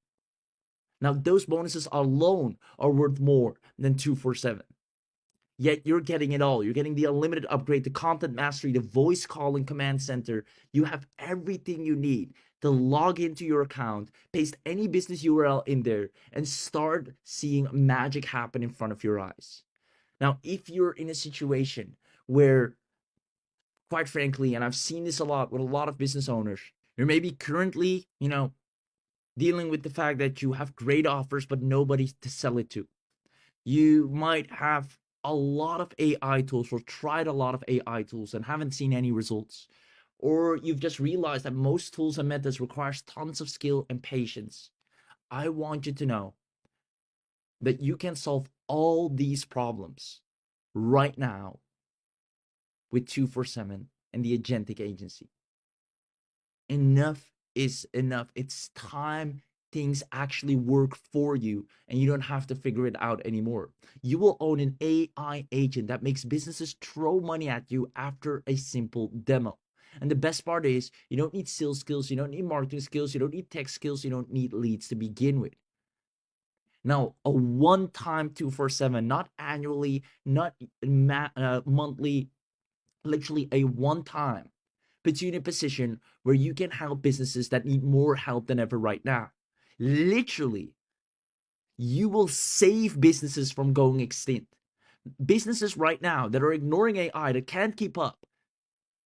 Now, those bonuses alone are worth more than 247. Yet you're getting it all. You're getting the unlimited upgrade, the content mastery, the voice calling command center. You have everything you need to log into your account, paste any business URL in there, and start seeing magic happen in front of your eyes. Now, if you're in a situation where, quite frankly, and I've seen this a lot with a lot of business owners, you're maybe currently, dealing with the fact that you have great offers, but nobody to sell it to. You might have a lot of AI tools or tried a lot of AI tools and haven't seen any results. Or you've just realized that most tools and methods requires tons of skill and patience. I want you to know that you can solve all these problems right now with 247 and the Agentic Agency. Enough is enough. It's time things actually work for you and you don't have to figure it out anymore. You will own an AI agent that makes businesses throw money at you after a simple demo. And the best part is you don't need sales skills, you don't need marketing skills, you don't need tech skills, you don't need leads to begin with. Now, a one-time 247, not annually, not monthly, literally a one-time, puts you in a position where you can help businesses that need more help than ever right now. Literally, you will save businesses from going extinct. Businesses right now that are ignoring AI, that can't keep up,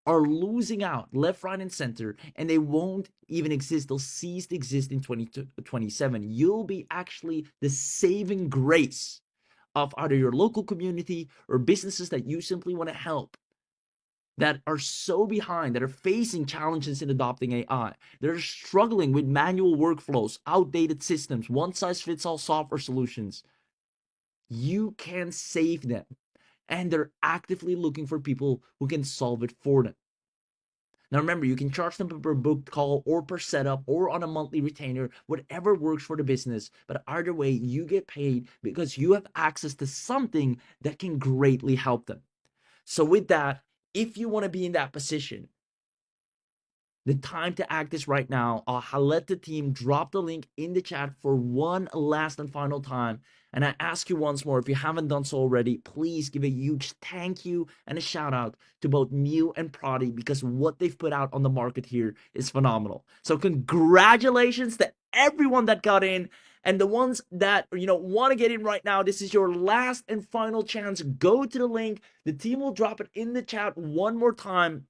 are losing out left, right, and center, and they won't even exist. They'll cease to exist in 2027. You'll be actually the saving grace of either your local community or businesses that you simply want to help, that are so behind, that are facing challenges in adopting AI. They're struggling with manual workflows, outdated systems, one-size-fits-all software solutions. You can save them, and they're actively looking for people who can solve it for them. Now remember, you can charge them per booked call or per setup or on a monthly retainer, whatever works for the business. But either way, you get paid because you have access to something that can greatly help them. So with that, if you want to be in that position, the time to act is right now. I'll let the team drop the link in the chat for one last and final time. And I ask you once more, if you haven't done so already, please give a huge thank you and a shout out to both Mew and Prodi, because what they've put out on the market here is phenomenal. So congratulations to everyone that got in. And the ones that, want to get in right now, this is your last and final chance. Go to the link. The team will drop it in the chat one more time.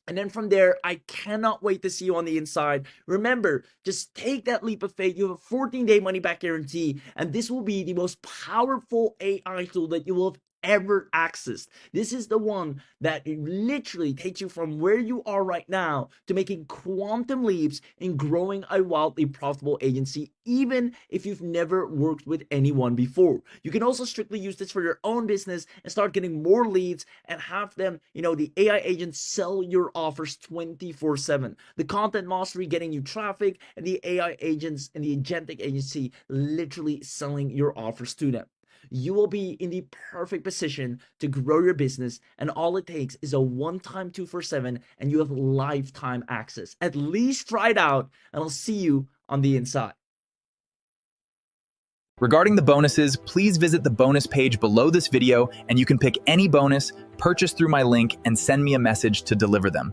And then from there, I cannot wait to see you on the inside. Remember, just take that leap of faith. You have a 14-day money-back guarantee, and this will be the most powerful AI tool that you will have ever accessed. This is the one that literally takes you from where you are right now to making quantum leaps in growing a wildly profitable agency, even if you've never worked with anyone before. You can also strictly use this for your own business and start getting more leads and have them, the AI agents sell your offers 24/7. The content mastery getting you traffic, and the AI agents and the Agentic Agency literally selling your offers to them. You will be in the perfect position to grow your business, and all it takes is a one-time 247, and you have lifetime access. At least try it out, and I'll see you on the inside. Regarding the bonuses, please visit the bonus page below this video, and you can pick any bonus, purchase through my link, and send me a message to deliver them.